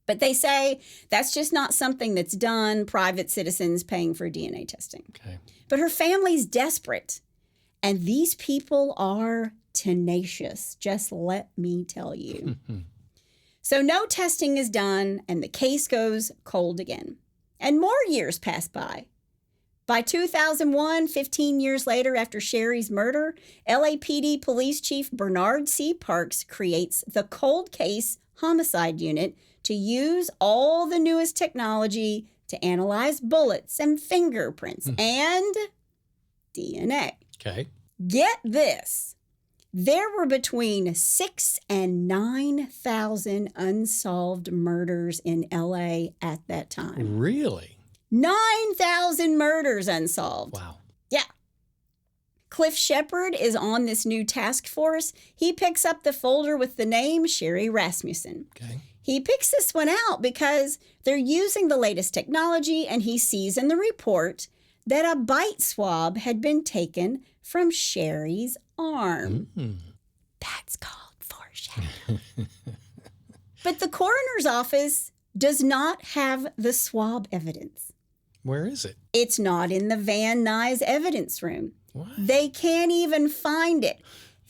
But they say that's just not something that's done, private citizens paying for DNA testing.
Okay.
But her family's desperate. And these people are tenacious, just let me tell you. So no testing is done, and the case goes cold again. And more years pass by. By 2001, 15 years later after Sherri's murder, LAPD Police Chief Bernard C. Parks creates the Cold Case Homicide Unit to use all the newest technology to analyze bullets and fingerprints and DNA.
Okay.
Get this. There were between 6,000 and 9,000 unsolved murders in L.A. at that time.
Really?
9,000 murders unsolved.
Wow.
Yeah. Cliff Shepard is on this new task force. He picks up the folder with the name Sherri Rasmussen.
Okay.
He picks this one out because they're using the latest technology, and he sees in the report that a bite swab had been taken from Sherri's arm. That's called foreshadowing. But the coroner's office does not have the swab evidence.
Where is it?
It's not in the Van Nuys evidence room.
What?
They can't even find it.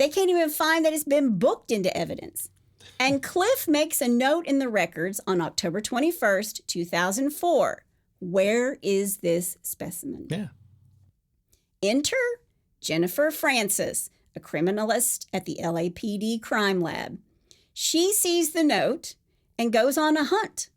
They can't even find that it's been booked into evidence. And Cliff makes a note in the records on October 21st, 2004. Where is this specimen?
Yeah.
Enter Jennifer Francis, a criminalist at the LAPD crime lab. She sees the note and goes on a hunt.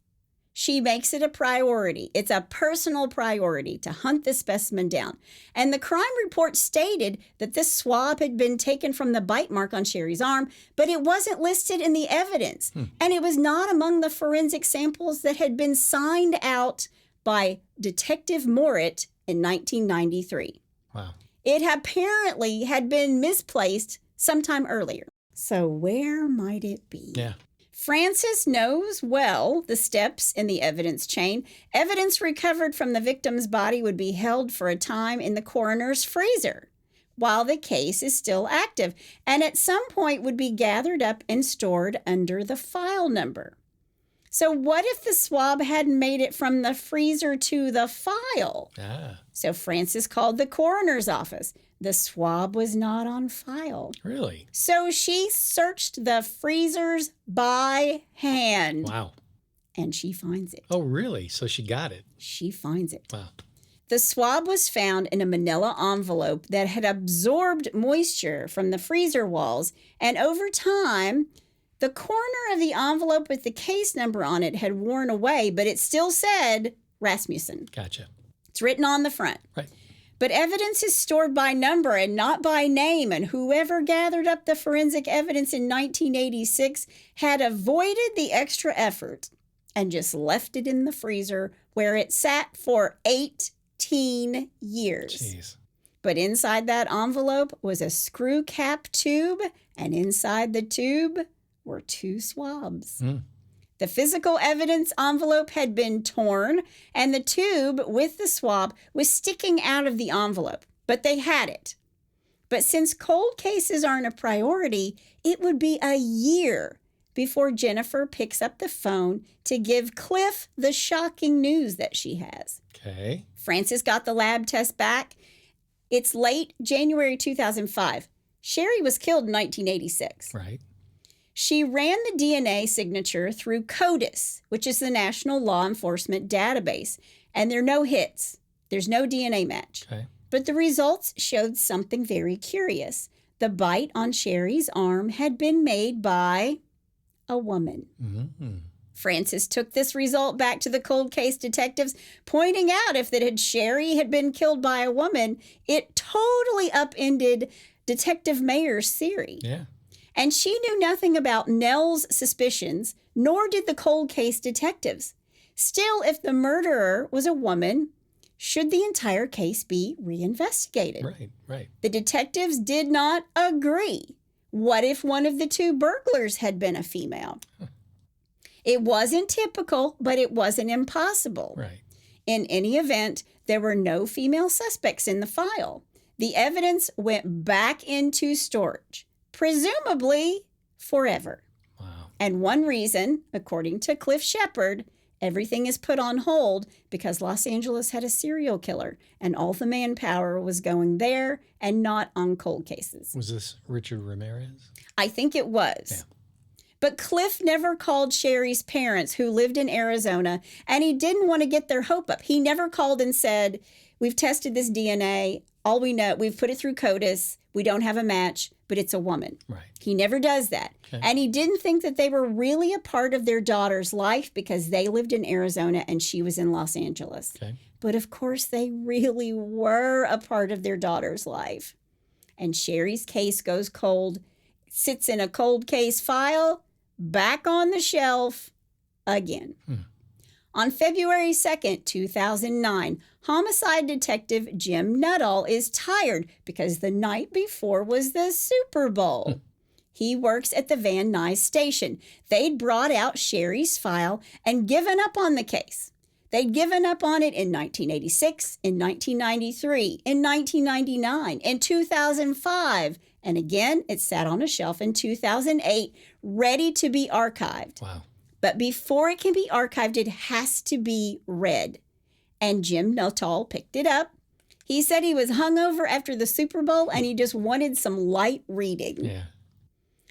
She makes it a priority. It's a personal priority to hunt the specimen down. And the crime report stated that this swab had been taken from the bite mark on Sherri's arm, but it wasn't listed in the evidence. And it was not among the forensic samples that had been signed out by Detective Morit in 1993.
Wow.
It apparently had been misplaced sometime earlier. So where might it be?
Yeah.
Francis knows well the steps in the evidence chain. Evidence recovered from the victim's body would be held for a time in the coroner's freezer while the case is still active, and at some point would be gathered up and stored under the file number. So what if the swab hadn't made it from the freezer to the file? So Francis called the coroner's office. The swab was not on file.
Really?
So she searched the freezers by hand.
Wow.
And she finds it.
Oh, really? So she got it.
She finds it.
Wow.
The swab was found in a manila envelope that had absorbed moisture from the freezer walls, and over time, the corner of the envelope with the case number on it had worn away, but it still said Rasmussen.
Gotcha.
It's written on the front.
Right.
But evidence is stored by number and not by name, and whoever gathered up the forensic evidence in 1986 had avoided the extra effort and just left it in the freezer where it sat for 18 years.
Jeez.
But inside that envelope was a screw cap tube, and inside the tube were 2 swabs. The physical evidence envelope had been torn, and the tube with the swab was sticking out of the envelope, but they had it. But since cold cases aren't a priority, it would be a year before Jennifer picks up the phone to give Cliff the shocking news that she has.
Okay.
Francis got the lab test back. It's late January 2005. Sherri was killed in 1986.
Right.
She ran the DNA signature through CODIS, which is the National Law Enforcement Database, and there are no hits. There's no DNA match.
Okay.
But the results showed something very curious. The bite on Sherri's arm had been made by a woman.
Mm-hmm.
Francis took this result back to the cold case detectives, pointing out if Sherri had been killed by a woman, it totally upended Detective Mayer's theory.
Yeah.
And she knew nothing about Nell's suspicions, nor did the cold case detectives. Still, if the murderer was a woman, should the entire case be reinvestigated?
Right, right.
The detectives did not agree. What if one of the 2 burglars had been a female? It wasn't typical, but it wasn't impossible.
Right.
In any event, there were no female suspects in the file. The evidence went back into storage, presumably forever.
Wow.
And one reason, according to Cliff Shepard, everything is put on hold because Los Angeles had a serial killer and all the manpower was going there and not on cold cases.
Was this Richard Ramirez?
I think it was.
Yeah.
But Cliff never called Sherri's parents, who lived in Arizona, and he didn't want to get their hope up. He never called and said, we've tested this DNA. All we know, we've put it through CODIS. We don't have a match, but it's a woman.
Right.
He never does that.
Okay.
And he didn't think that they were really a part of their daughter's life because they lived in Arizona and she was in Los Angeles.
Okay.
But of course, they really were a part of their daughter's life. And Sherri's case goes cold, sits in a cold case file, back on the shelf again. On February 2nd, 2009, homicide detective Jim Nuttall is tired because the night before was the Super Bowl. He works at the Van Nuys station. They'd brought out Sherri's file and given up on the case. They'd given up on it in 1986, in 1993, in 1999, in 2005, and again, it sat on a shelf in 2008, ready to be archived.
Wow.
But before it can be archived, it has to be read. And Jim Nuttall picked it up. He said he was hungover after the Super Bowl and he just wanted some light reading.
Yeah.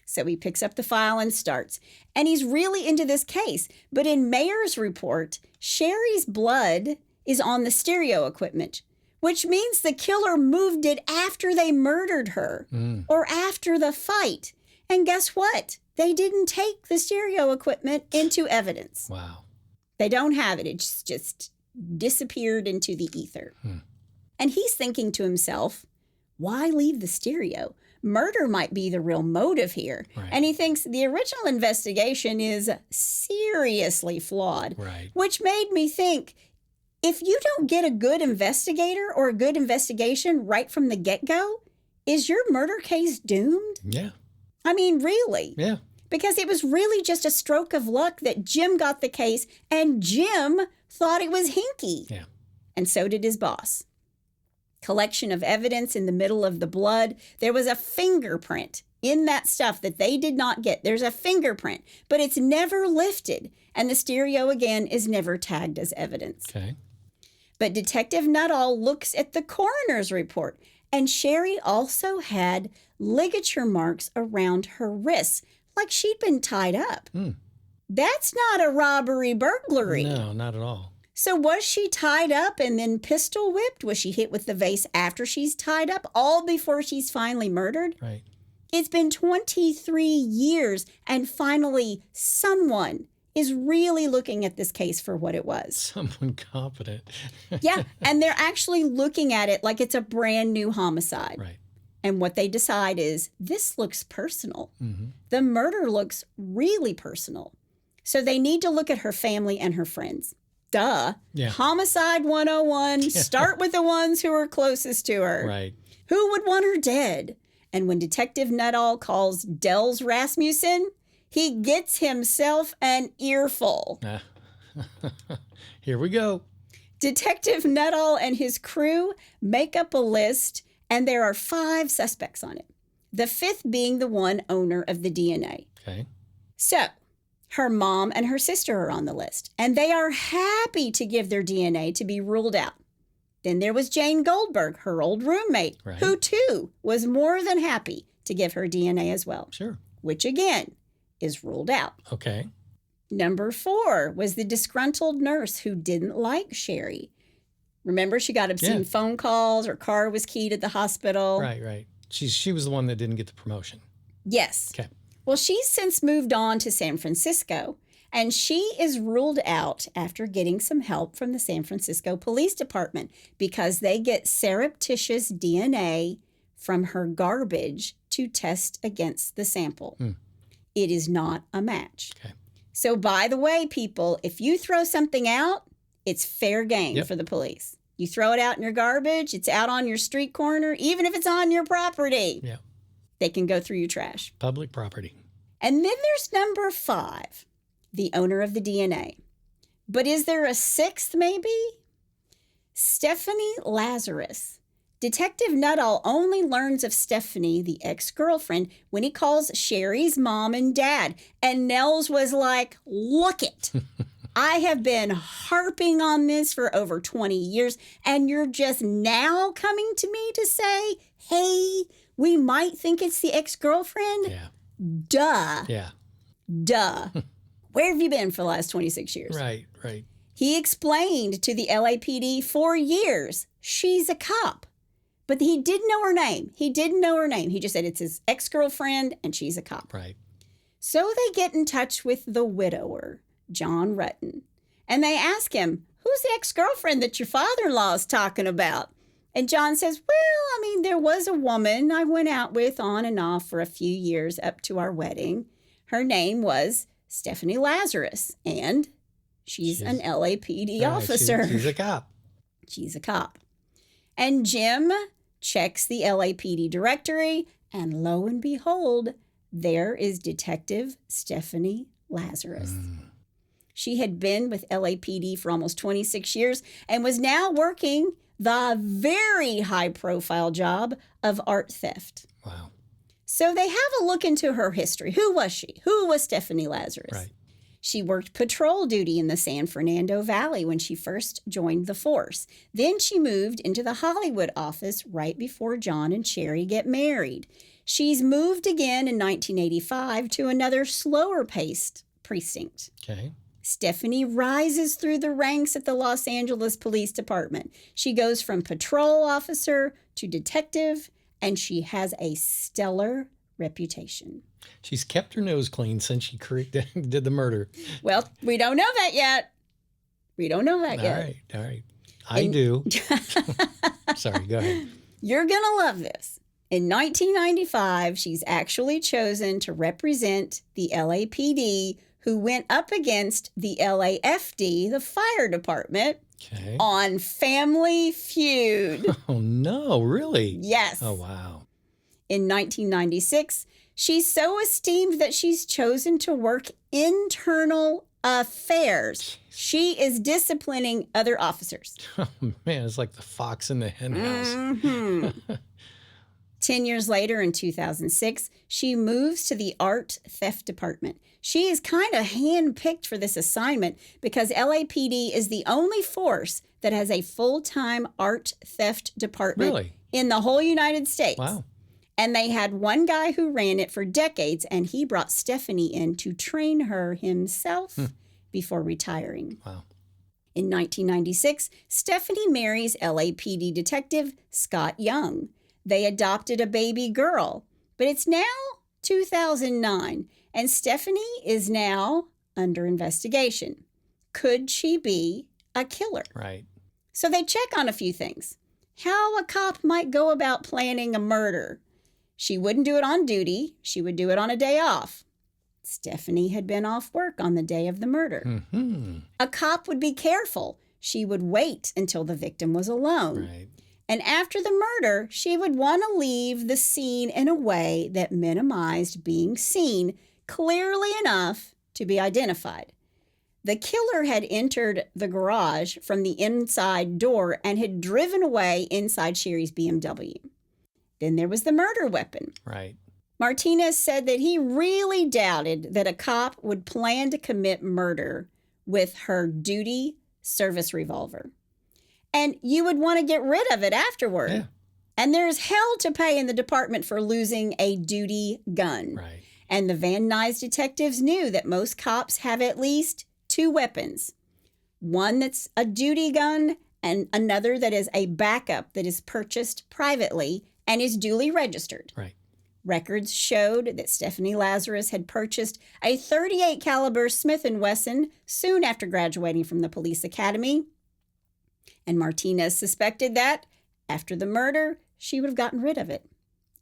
So he picks up the file and starts. And he's really into this case. But in Mayer's report, Sherri's blood is on the stereo equipment, which means the killer moved it after they murdered her or after the fight. And guess what? They didn't take the stereo equipment into evidence.
Wow.
They don't have it. It's just disappeared into the ether. And he's thinking to himself, why leave the stereo? Murder might be the real motive here.
Right.
And he thinks the original investigation is seriously flawed.
Right.
Which made me think, if you don't get a good investigator or a good investigation right from the get-go, is your murder case doomed?
Yeah.
I mean, really?
Yeah.
Because it was really just a stroke of luck that Jim got the case and Jim thought it was hinky.
Yeah.
And so did his boss. Collection of evidence in the middle of the blood. There was a fingerprint in that stuff that they did not get. There's a fingerprint, but it's never lifted. And the stereo, again, is never tagged as evidence.
Okay.
But Detective Nuttall looks at the coroner's report. And Sherri also had ligature marks around her wrists, like she'd been tied up. That's not a robbery burglary.
No, not at all.
So was she tied up and then pistol whipped? Was she hit with the vase after she's tied up, all before she's finally murdered?
Right.
It's been 23 years, and finally someone is really looking at this case for what it was.
Someone competent.
Yeah, and they're actually looking at it like it's a brand new homicide.
Right.
And what they decide is, this looks personal. The murder looks really personal. So they need to look at her family and her friends. Duh.
Yeah.
Homicide 101. Start with the ones who are closest to her.
Right.
Who would want her dead? And when Detective Nuttall calls Dels Rasmussen, he gets himself an earful.
Here we go.
Detective Nuttall and his crew make up a list, and there are 5 suspects on it. The 5th being the one owner of the DNA.
Okay.
So, her mom and her sister are on the list, and they are happy to give their DNA to be ruled out. Then there was Jane Goldberg, her old roommate,
Right.
who too was more than happy to give her DNA as well,
Sure.
which again is ruled out.
Okay.
Number 4 was the disgruntled nurse who didn't like Sherri. Remember, she got obscene phone calls, her car was keyed at the hospital.
Right, right. She was the one that didn't get the promotion.
Yes.
Okay.
Well, she's since moved on to San Francisco, and she is ruled out after getting some help from the San Francisco Police Department because they get surreptitious DNA from her garbage to test against the sample. It is not a match.
Okay.
So, by the way, people, if you throw something out, it's fair game for the police. You throw it out in your garbage, it's out on your street corner, even if it's on your property.
Yeah.
They can go through your trash.
Public property.
And then there's number 5, the owner of the DNA. But is there a 6th maybe? Stephanie Lazarus. Detective Nuttall only learns of Stephanie, the ex-girlfriend, when he calls Sherri's mom and dad. And Nels was like, look it. I have been harping on this for over 20 years, and you're just now coming to me to say, hey, we might think it's the ex-girlfriend?
Yeah.
Duh.
Yeah.
Duh. Where have you been for the last 26 years?
Right, right.
He explained to the LAPD for years, she's a cop. But he didn't know her name. He didn't know her name. He just said it's his ex-girlfriend and she's a cop.
Right.
So they get in touch with the widower, John Reutten. And they ask him, who's the ex-girlfriend that your father-in-law is talking about? And John says, well, I mean, there was a woman I went out with on and off for a few years up to our wedding. Her name was Stephanie Lazarus, and she's an LAPD officer.
She's a cop.
She's a cop. And Jim checks the LAPD directory, and lo and behold, there is Detective Stephanie Lazarus. She had been with LAPD for almost 26 years and was now working the very high-profile job of art theft.
Wow.
So they have a look into her history. Who was she? Who was Stephanie Lazarus?
Right.
She worked patrol duty in the San Fernando Valley when she first joined the force. Then she moved into the Hollywood office right before John and Sherri get married. She's moved again in 1985 to another slower-paced precinct.
Okay.
Stephanie rises through the ranks at the Los Angeles Police Department. She goes from patrol officer to detective, and she has a stellar reputation.
She's kept her nose clean since she did the murder.
Well, we don't know that yet. We don't know that yet.
All right. I do. Sorry, go ahead.
You're going to love this. In 1995, she's actually chosen to represent the LAPD, who went up against the LAFD, the fire department, on Family Feud.
Oh, no, really?
Yes.
Oh, wow.
In 1996, she's so esteemed that she's chosen to work internal affairs. She is disciplining other officers.
Oh, man, it's like the fox in the hen house.
Mm-hmm. 10 years later, in 2006, she moves to the art theft department. She is kind of handpicked for this assignment because LAPD is the only force that has a full-time art theft department in the whole United States.
Wow.
And they had one guy who ran it for decades, and he brought Stephanie in to train her himself before retiring.
Wow.
In 1996, Stephanie marries LAPD detective Scott Young. They adopted a baby girl, but it's now 2009, and Stephanie is now under investigation. Could she be a killer?
Right.
So they check on a few things. How a cop might go about planning a murder. She wouldn't do it on duty. She would do it on a day off. Stephanie had been off work on the day of the murder.
Mm-hmm.
A cop would be careful. She would wait until the victim was alone.
Right.
And after the murder, she would want to leave the scene in a way that minimized being seen clearly enough to be identified. The killer had entered the garage from the inside door and had driven away inside Sherri's BMW. Then there was the murder weapon.
Right.
Martinez said that he really doubted that a cop would plan to commit murder with her duty service revolver. And you would want to get rid of it afterward.
Yeah.
And there's hell to pay in the department for losing a duty gun.
Right.
And the Van Nuys detectives knew that most cops have at least two weapons. One that's a duty gun and another that is a backup that is purchased privately and is duly registered.
Right.
Records showed that Stephanie Lazarus had purchased a .38 caliber Smith & Wesson soon after graduating from the police academy. And Martinez suspected that, after the murder, she would have gotten rid of it.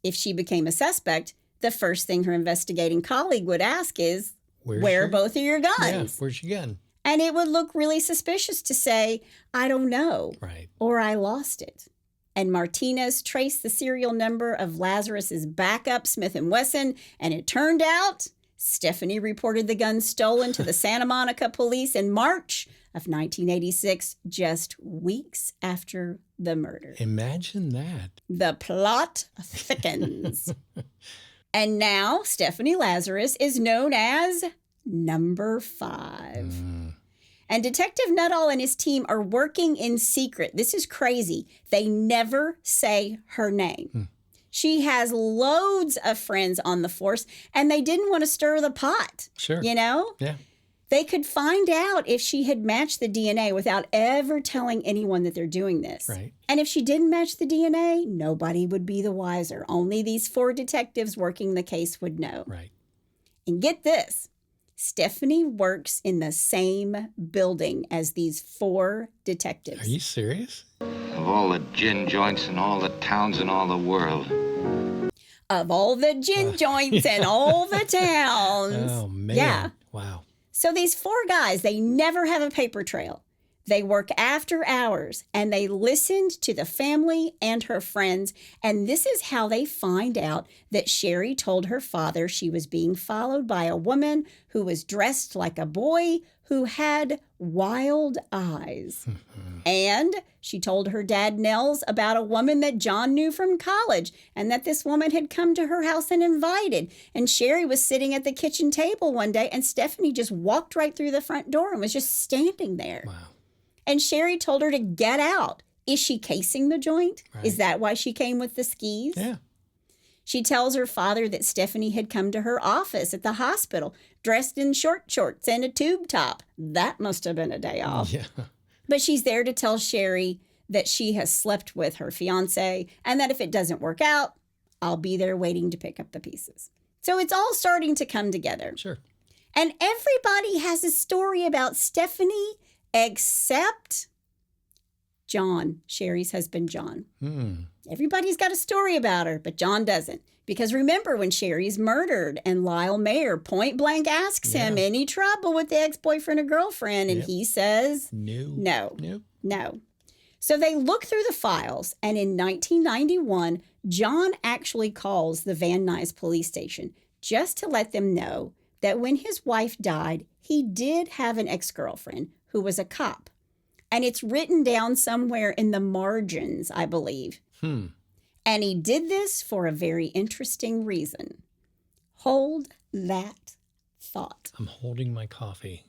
If she became a suspect, the first thing her investigating colleague would ask is, where are both of your guns?
Yeah, where's your gun?
And it would look really suspicious to say, I don't know,
Right.
or I lost it. And Martinez traced the serial number of Lazarus's backup Smith & Wesson, and it turned out Stephanie reported the gun stolen to the Santa Monica police in March of 1986, just weeks after the murder.
Imagine that.
The plot thickens. And now Stephanie Lazarus is known as Number 5. And Detective Nuttall and his team are working in secret. This is crazy. They never say her name. She has loads of friends on the force, and they didn't want to stir the pot.
Sure.
You know?
Yeah.
They could find out if she had matched the DNA without ever telling anyone that they're doing this.
Right.
And if she didn't match the DNA, nobody would be the wiser. Only these 4 detectives working the case would know.
Right.
And get this. Stephanie works in the same building as these 4 detectives.
Are you serious?
Of all the gin joints in all the towns in all the world.
Of all the gin joints and all the towns.
Oh, man.
Yeah.
Wow.
So these 4 guys, they never have a paper trail. They work after hours, and they listened to the family and her friends, and this is how they find out that Sherri told her father she was being followed by a woman who was dressed like a boy who had wild eyes. And she told her dad, Nels, about a woman that John knew from college and that this woman had come to her house and invited. And Sherri was sitting at the kitchen table one day and Stephanie just walked right through the front door and was just standing there.
Wow.
And Sherri told her to get out. Is she casing the joint?
Right.
Is that why she came with the skis?
Yeah.
She tells her father that Stephanie had come to her office at the hospital dressed in short shorts and a tube top. That must have been a day off.
Yeah.
But she's there to tell Sherri that she has slept with her fiance and that if it doesn't work out, I'll be there waiting to pick up the pieces. So it's all starting to come together.
Sure.
And everybody has a story about Stephanie except John, Sherri's husband, John. Everybody's got a story about her, but John doesn't. Because remember when Sherri's murdered and Lyle Mayer point blank asks him, any trouble with the ex-boyfriend or girlfriend? And he says, no. So they look through the files, and in 1991, John actually calls the Van Nuys police station just to let them know that when his wife died, he did have an ex-girlfriend who was a cop. And it's written down somewhere in the margins, I believe. And he did this for a very interesting reason. Hold that thought.
I'm holding my coffee.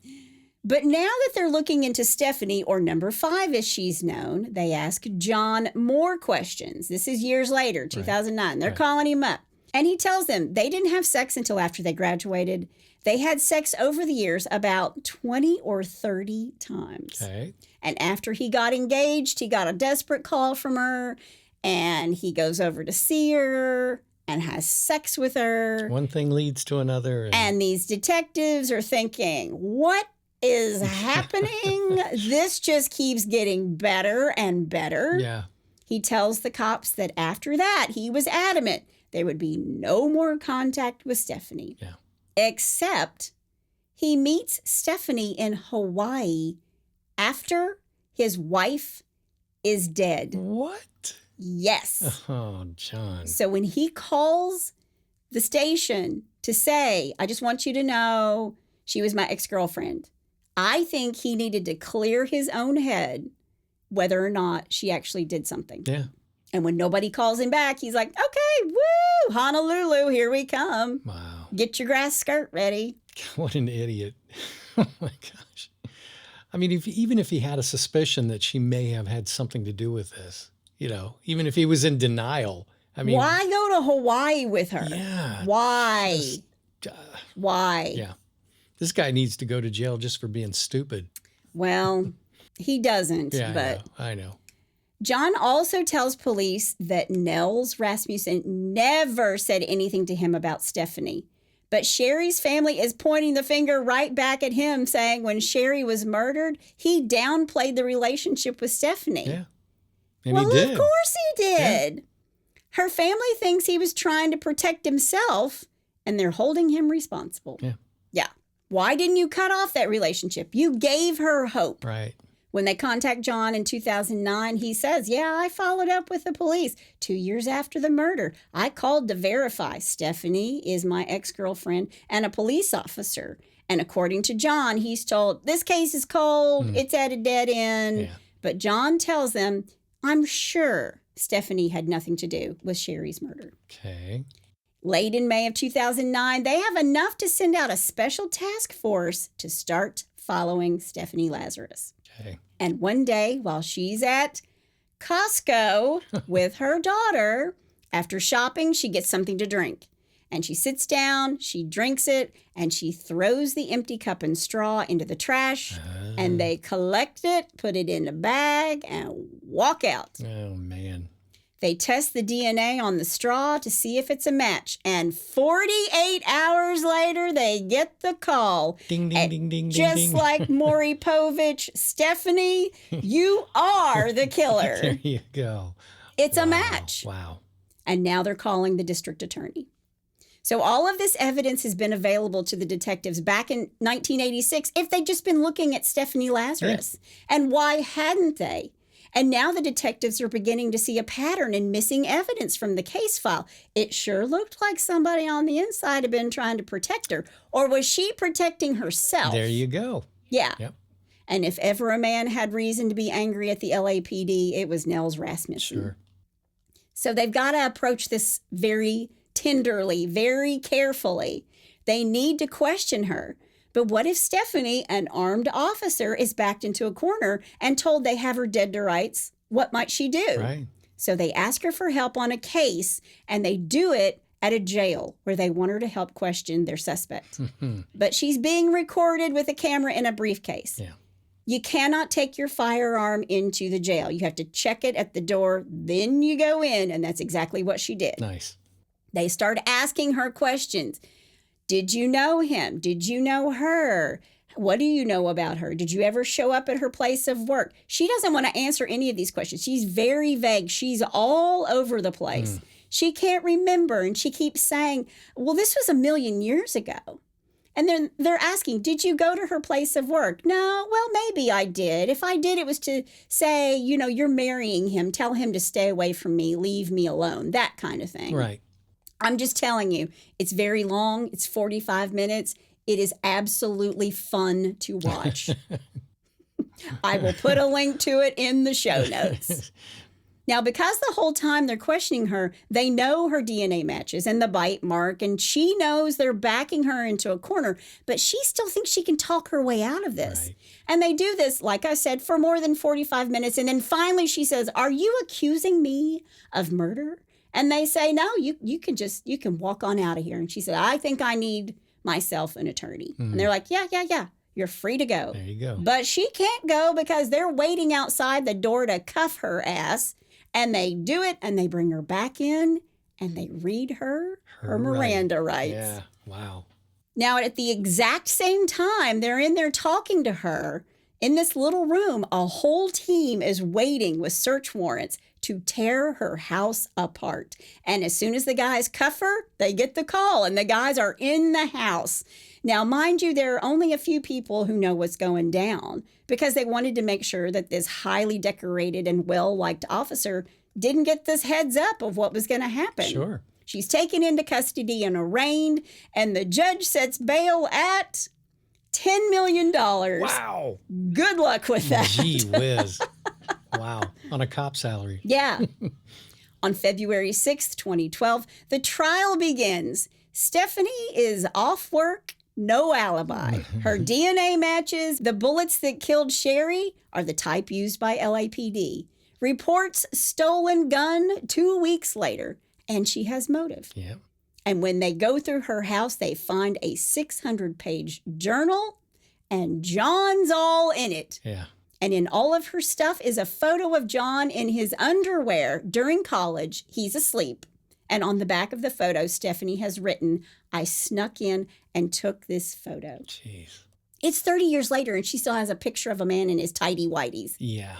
But now that they're looking into Stephanie, or number 5 as she's known, they ask John more questions. This is years later, 2009. They're calling him up. And he tells them they didn't have sex until after they graduated. They had sex over the years about 20 or 30 times.
Okay.
And after he got engaged, he got a desperate call from her. And he goes over to see her and has sex with her.
One thing leads to another.
And these detectives are thinking, what is happening? This just keeps getting better and better.
Yeah.
He tells the cops that after that, he was adamant there would be no more contact with Stephanie.
Yeah.
Except he meets Stephanie in Hawaii after his wife is dead.
What?
Yes.
Oh, John.
So when he calls the station to say, I just want you to know she was my ex-girlfriend, I think he needed to clear his own head whether or not she actually did something.
Yeah.
And when nobody calls him back, he's like, okay, woo, Honolulu, here we come.
Wow.
Get your grass skirt ready.
What an idiot. Oh, my gosh. I mean, even if he had a suspicion that she may have had something to do with this, you know, even if he was in denial, I mean.
Why go to Hawaii with her?
Yeah.
Why? Why?
Yeah. This guy needs to go to jail just for being stupid.
Well, he doesn't,
Yeah,
but.
I know.
John also tells police that Nels Rasmussen never said anything to him about Stephanie. But Sherri's family is pointing the finger right back at him, saying when Sherri was murdered, he downplayed the relationship with Stephanie.
Yeah. And
well,
he did.
Of course he did. Yeah. Her family thinks he was trying to protect himself, and they're holding him responsible.
Yeah.
Yeah. Why didn't you cut off that relationship? You gave her hope.
Right.
When they contact John in 2009, he says, yeah, I followed up with the police 2 years after the murder. I called to verify Stephanie is my ex-girlfriend and a police officer. And according to John, he's told, this case is cold. It's at a dead end.
Yeah.
But John tells them, I'm sure Stephanie had nothing to do with Sherri's murder.
Okay.
Late in May of 2009, they have enough to send out a special task force to start following Stephanie Lazarus.
Okay.
And one day, while she's at Costco with her daughter, after shopping, she gets something to drink. And she sits down, she drinks it, and she throws the empty cup and straw into the trash. And they collect it, put it in a bag, and walk out.
Oh, man.
They test the DNA on the straw to see if it's a match. And 48 hours later, they get the call.
Ding, ding, ding, ding,
just
ding, ding.
like Maury Povich, Stephanie, you are the killer.
There you go.
It's a match.
Wow.
And now they're calling the district attorney. So all of this evidence has been available to the detectives back in 1986 if they'd just been looking at Stephanie Lazarus. Yeah. And why hadn't they? And now the detectives are beginning to see a pattern in missing evidence from the case file. It sure looked like somebody on the inside had been trying to protect her. Or was she protecting herself?
There you go.
Yeah.
Yep.
And if ever a man had reason to be angry at the LAPD, it was Nels Rasmussen.
Sure.
So they've got to approach this very tenderly, very carefully. They need to question her. But what if Stephanie, an armed officer, is backed into a corner and told they have her dead to rights? What might she do?
Right.
So they ask her for help on a case, and they do it at a jail where they want her to help question their suspect. But she's being recorded with a camera in a briefcase.
Yeah.
You cannot take your firearm into the jail. You have to check it at the door, then you go in, and that's exactly what she did.
Nice.
They start asking her questions. Did you know him? Did you know her? What do you know about her? Did you ever show up at her place of work? She doesn't want to answer any of these questions. She's very vague. She's all over the place. She can't remember, and she keeps saying, well, this was 1,000,000 years ago. And then they're asking, did you go to her place of work? No, well, maybe I did. If I did, it was to say, you know, you're marrying him. Tell him to stay away from me. Leave me alone. That kind of thing.
Right.
I'm just telling you, it's very long. It's 45 minutes. It is absolutely fun to watch. I will put a link to it in the show notes. Now, because the whole time they're questioning her, they know her DNA matches and the bite mark, and she knows they're backing her into a corner, but she still thinks she can talk her way out of this.
Right.
And they do this, like I said, for more than 45 minutes. And then finally she says, are you accusing me of murder? And they say, no, you can walk on out of here. And she said, I think I need myself an attorney. And they're like, yeah. You're free to go.
There you go.
But she can't go because they're waiting outside the door to cuff her ass. And they do it, and they bring her back in, and they read her Miranda rights.
Yeah. Wow.
Now, at the exact same time, they're in there talking to her. In this little room, a whole team is waiting with search warrants to tear her house apart. And as soon as the guys cuff her, they get the call, and the guys are in the house. Now, mind you, there are only a few people who know what's going down because they wanted to make sure that this highly decorated and well-liked officer didn't get this heads up of what was going to happen.
Sure.
She's taken into custody and arraigned, and the judge sets bail at $10 million.
Wow.
Good luck with that.
Gee whiz. Wow. On a cop salary.
Yeah. On February 6th, 2012, the trial begins. Stephanie is off work, no alibi. Her DNA matches the bullets that killed Sherri are the type used by LAPD. Reports stolen gun 2 weeks later, and she has motive.
Yeah.
And when they go through her house, they find a 600-page journal, and John's all in it.
Yeah.
And in all of her stuff is a photo of John in his underwear during college. He's asleep. And on the back of the photo, Stephanie has written, I snuck in and took this photo.
Jeez.
It's 30 years later, and she still has a picture of a man in his tidy whities.
Yeah.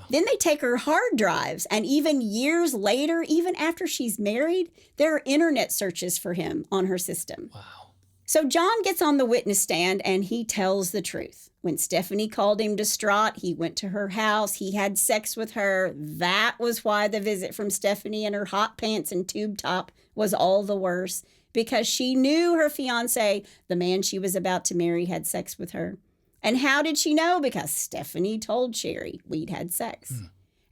Then they take her hard drives, and even years later, even after she's married, there are internet searches for him on her system.
Wow.
So John gets on the witness stand, and he tells the truth. When Stephanie called him distraught, he went to her house. He had sex with her. That was why the visit from Stephanie in her hot pants and tube top was all the worse, because she knew her fiancé, the man she was about to marry, had sex with her. And how did she know? Because Stephanie told Sherri we'd had sex.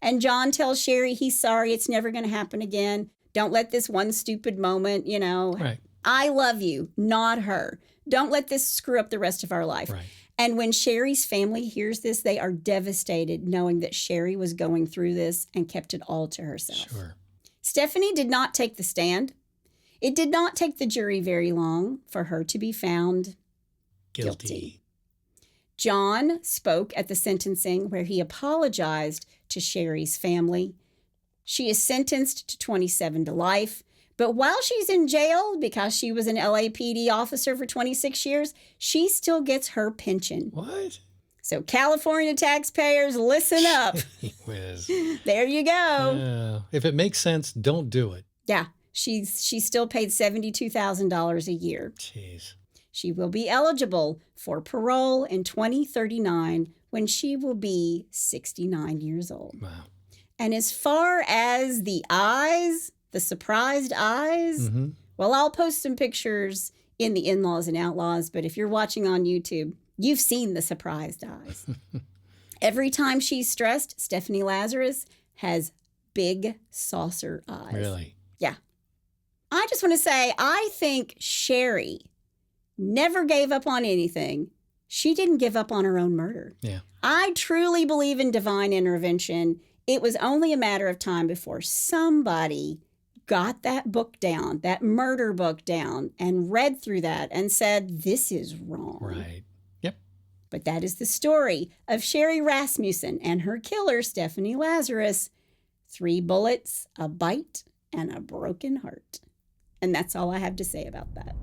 And John tells Sherri he's sorry, it's never going to happen again. Don't let this one stupid moment,
Right.
I love you, not her. Don't let this screw up the rest of our life.
Right.
And when Sherri's family hears this, they are devastated knowing that Sherri was going through this and kept it all to herself.
Sure.
Stephanie did not take the stand. It did not take the jury very long for her to be found guilty. John spoke at the sentencing where he apologized to Sherri's family. She is sentenced to 27 to life. But while she's in jail, because she was an LAPD officer for 26 years, she still gets her pension.
What?
So California taxpayers, listen up.
Whiz.
There you go.
If it makes sense, don't do it.
Yeah, she's still paid $72,000 a year.
Jeez.
She will be eligible for parole in 2039 when she will be 69 years old.
Wow.
And as far as the eyes, the surprised eyes, well, I'll post some pictures in the In-Laws and Outlaws, but if you're watching on YouTube, You've seen the surprised eyes. Every time she's stressed, Stephanie Lazarus has big saucer eyes.
Really?
Yeah. I just want to say, I think Sherri never gave up on anything. She didn't give up on her own murder.
Yeah.
I truly believe in divine intervention. It was only a matter of time before somebody got that book down, that murder book down, and read through that and said, this is wrong.
Right. Yep.
But that is the story of Sherri Rasmussen and her killer, Stephanie Lazarus. 3 bullets, a bite, and a broken heart. And that's all I have to say about that.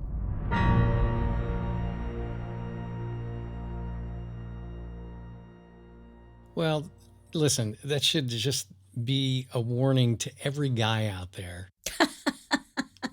Well, listen, that should just be a warning to every guy out there.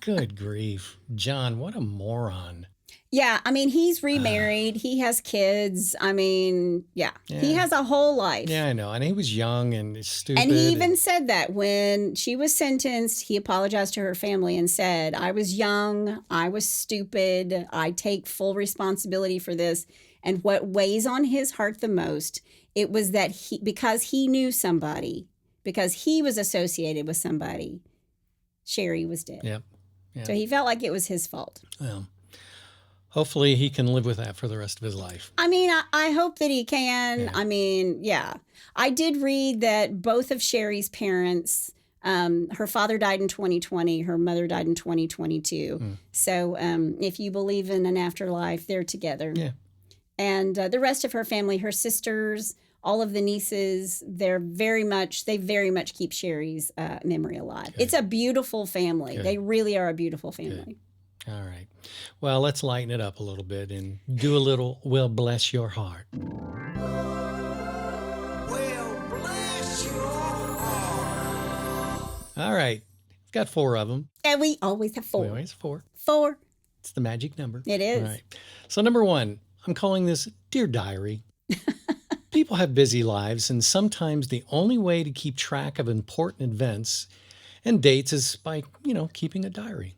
Good grief. John, what a moron.
Yeah, I mean, he's remarried. He has kids. I mean, yeah, he has a whole life.
Yeah, I know. And he was young and stupid.
And he even said that when she was sentenced, he apologized to her family and said, I was young, I was stupid, I take full responsibility for this. And what weighs on his heart the most, it was that because he knew somebody, because he was associated with somebody, Sherri was dead.
Yep.
So he felt like it was his fault.
Well, hopefully he can live with that for the rest of his life.
I mean, I hope that he can.
Yeah.
I mean, yeah. I did read that both of Sherri's parents, her father died in 2020, her mother died in 2022. So if you believe in an afterlife, they're together.
Yeah.
And the rest of her family, her sisters, all of the nieces, they very much keep Sherri's memory alive.
Good.
It's a beautiful family.
Good.
They really are a beautiful family.
Good. All right. Well, let's lighten it up a little bit and do a little Well, Bless Your Heart.
Well, bless your heart.
All right. Got 4 of them.
And we always have 4.
Always 4.
4.
It's the magic number.
It is.
All right. So number 1, I'm calling this Dear Diary. People have busy lives, and sometimes the only way to keep track of important events and dates is by, keeping a diary.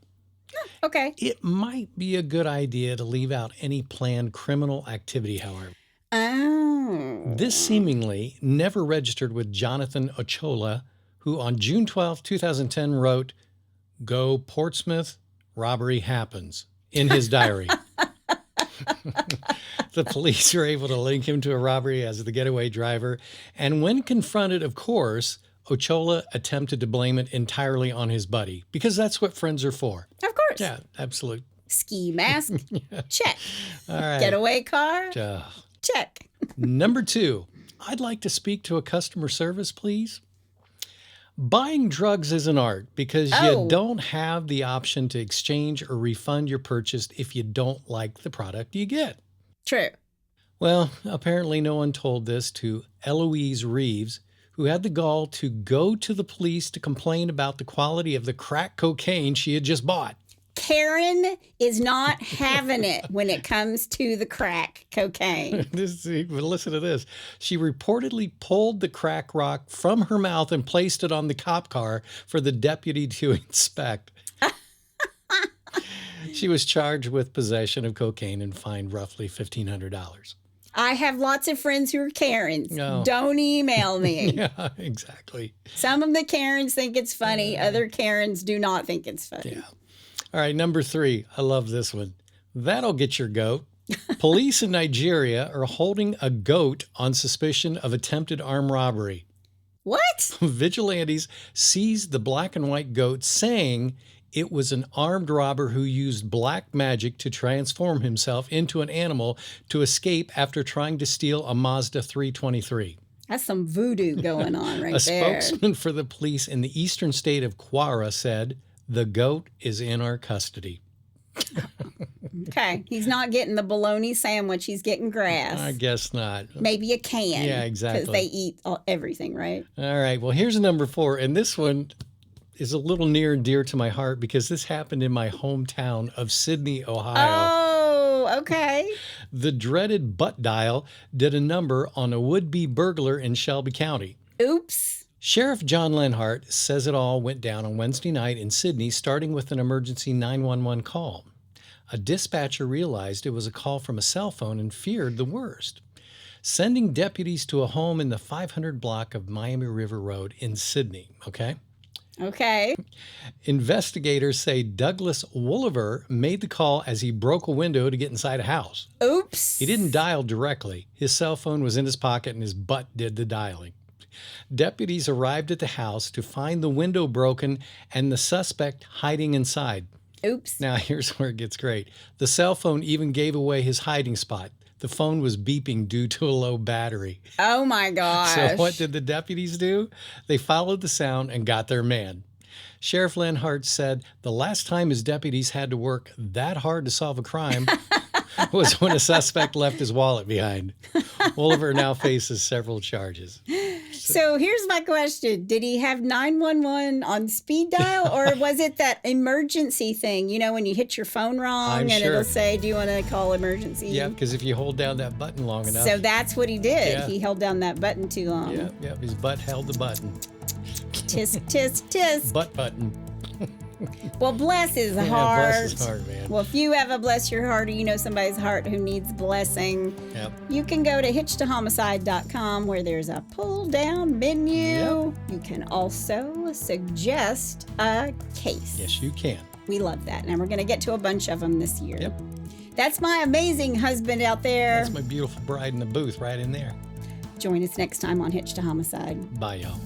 Okay.
It might be a good idea to leave out any planned criminal activity, however.
Oh.
This seemingly never registered with Jonathan Ochoa, who on June 12, 2010 wrote, "Go Portsmouth, robbery happens," in his diary. The police were able to link him to a robbery as the getaway driver. And when confronted, of course, Ochoa attempted to blame it entirely on his buddy, because that's what friends are for.
Of course.
Yeah, absolutely.
Ski mask. Check.
All right.
Getaway car. Check.
Number 2, I'd like to speak to a customer service, please. Buying drugs is an art because you don't have the option to exchange or refund your purchase if you don't like the product you get.
True.
Well, apparently no one told this to Eloise Reeves, who had the gall to go to the police to complain about the quality of the crack cocaine she had just bought.
Karen is not having it when it comes to the crack cocaine.
Listen to this. She reportedly pulled the crack rock from her mouth and placed it on the cop car for the deputy to inspect. She was charged with possession of cocaine and fined roughly $1,500.
I have lots of friends who are Karens.
No.
Don't email me.
Yeah, exactly.
Some of the Karens think it's funny. Other Karens do not think it's funny.
Yeah. All right, number 3. I love this one. That'll get your goat. Police in Nigeria are holding a goat on suspicion of attempted armed robbery.
What?
Vigilantes seized the black and white goat, saying it was an armed robber who used black magic to transform himself into an animal to escape after trying to steal a Mazda 323.
That's some voodoo going on right
A
there.
spokesman for the police in the eastern state of Kwara said, "The goat is in our custody."
Okay. He's not getting the bologna sandwich. He's getting grass.
I guess not.
Maybe a can.
Yeah, exactly.
Because they eat everything, right?
All right. Well, here's number 4. And this one is a little near and dear to my heart because this happened in my hometown of Sydney, Ohio.
Oh, okay.
The dreaded butt dial did a number on a would-be burglar in Shelby County.
Oops.
Sheriff John Lenhart says it all went down on Wednesday night in Sydney, starting with an emergency 911 call. A dispatcher realized it was a call from a cell phone and feared the worst, sending deputies to a home in the 500 block of Miami River Road in Sydney, okay?
Okay.
Investigators say Douglas Wolliver made the call as he broke a window to get inside a house.
Oops.
He didn't dial directly. His cell phone was in his pocket and his butt did the dialing. Deputies arrived at the house to find the window broken and the suspect hiding inside.
Oops.
Now, here's where it gets great. The cell phone even gave away his hiding spot. The phone was beeping due to a low battery.
Oh my gosh.
So what did the deputies do? They followed the sound and got their man. Sheriff Lenhart said the last time his deputies had to work that hard to solve a crime was when a suspect left his wallet behind. Wolliver now faces several charges.
So here's my question. Did he have 911 on speed dial, or was it that emergency thing? You know, when you hit your phone wrong
I'm
and
sure.
it'll say, do you want to call emergency?
Yeah, because if you hold down that button long enough.
So that's what he did.
Yeah.
He held down that button too long.
Yeah, his butt held the button.
Tisk, tisk, tisk.
Butt button.
Well, bless his
Yeah,
heart.
bless his heart, man.
Well, if you have a bless your heart, or you know somebody's heart who needs blessing,
Yep.
you can go to hitchedtohomicide.com where there's a pull down menu.
Yep.
You can also suggest a case.
Yes, you can.
We love that. And we're going to get to a bunch of them this year.
Yep.
That's my amazing husband out there.
That's my beautiful bride in the booth right in there.
Join us next time on Hitched to Homicide.
Bye, y'all.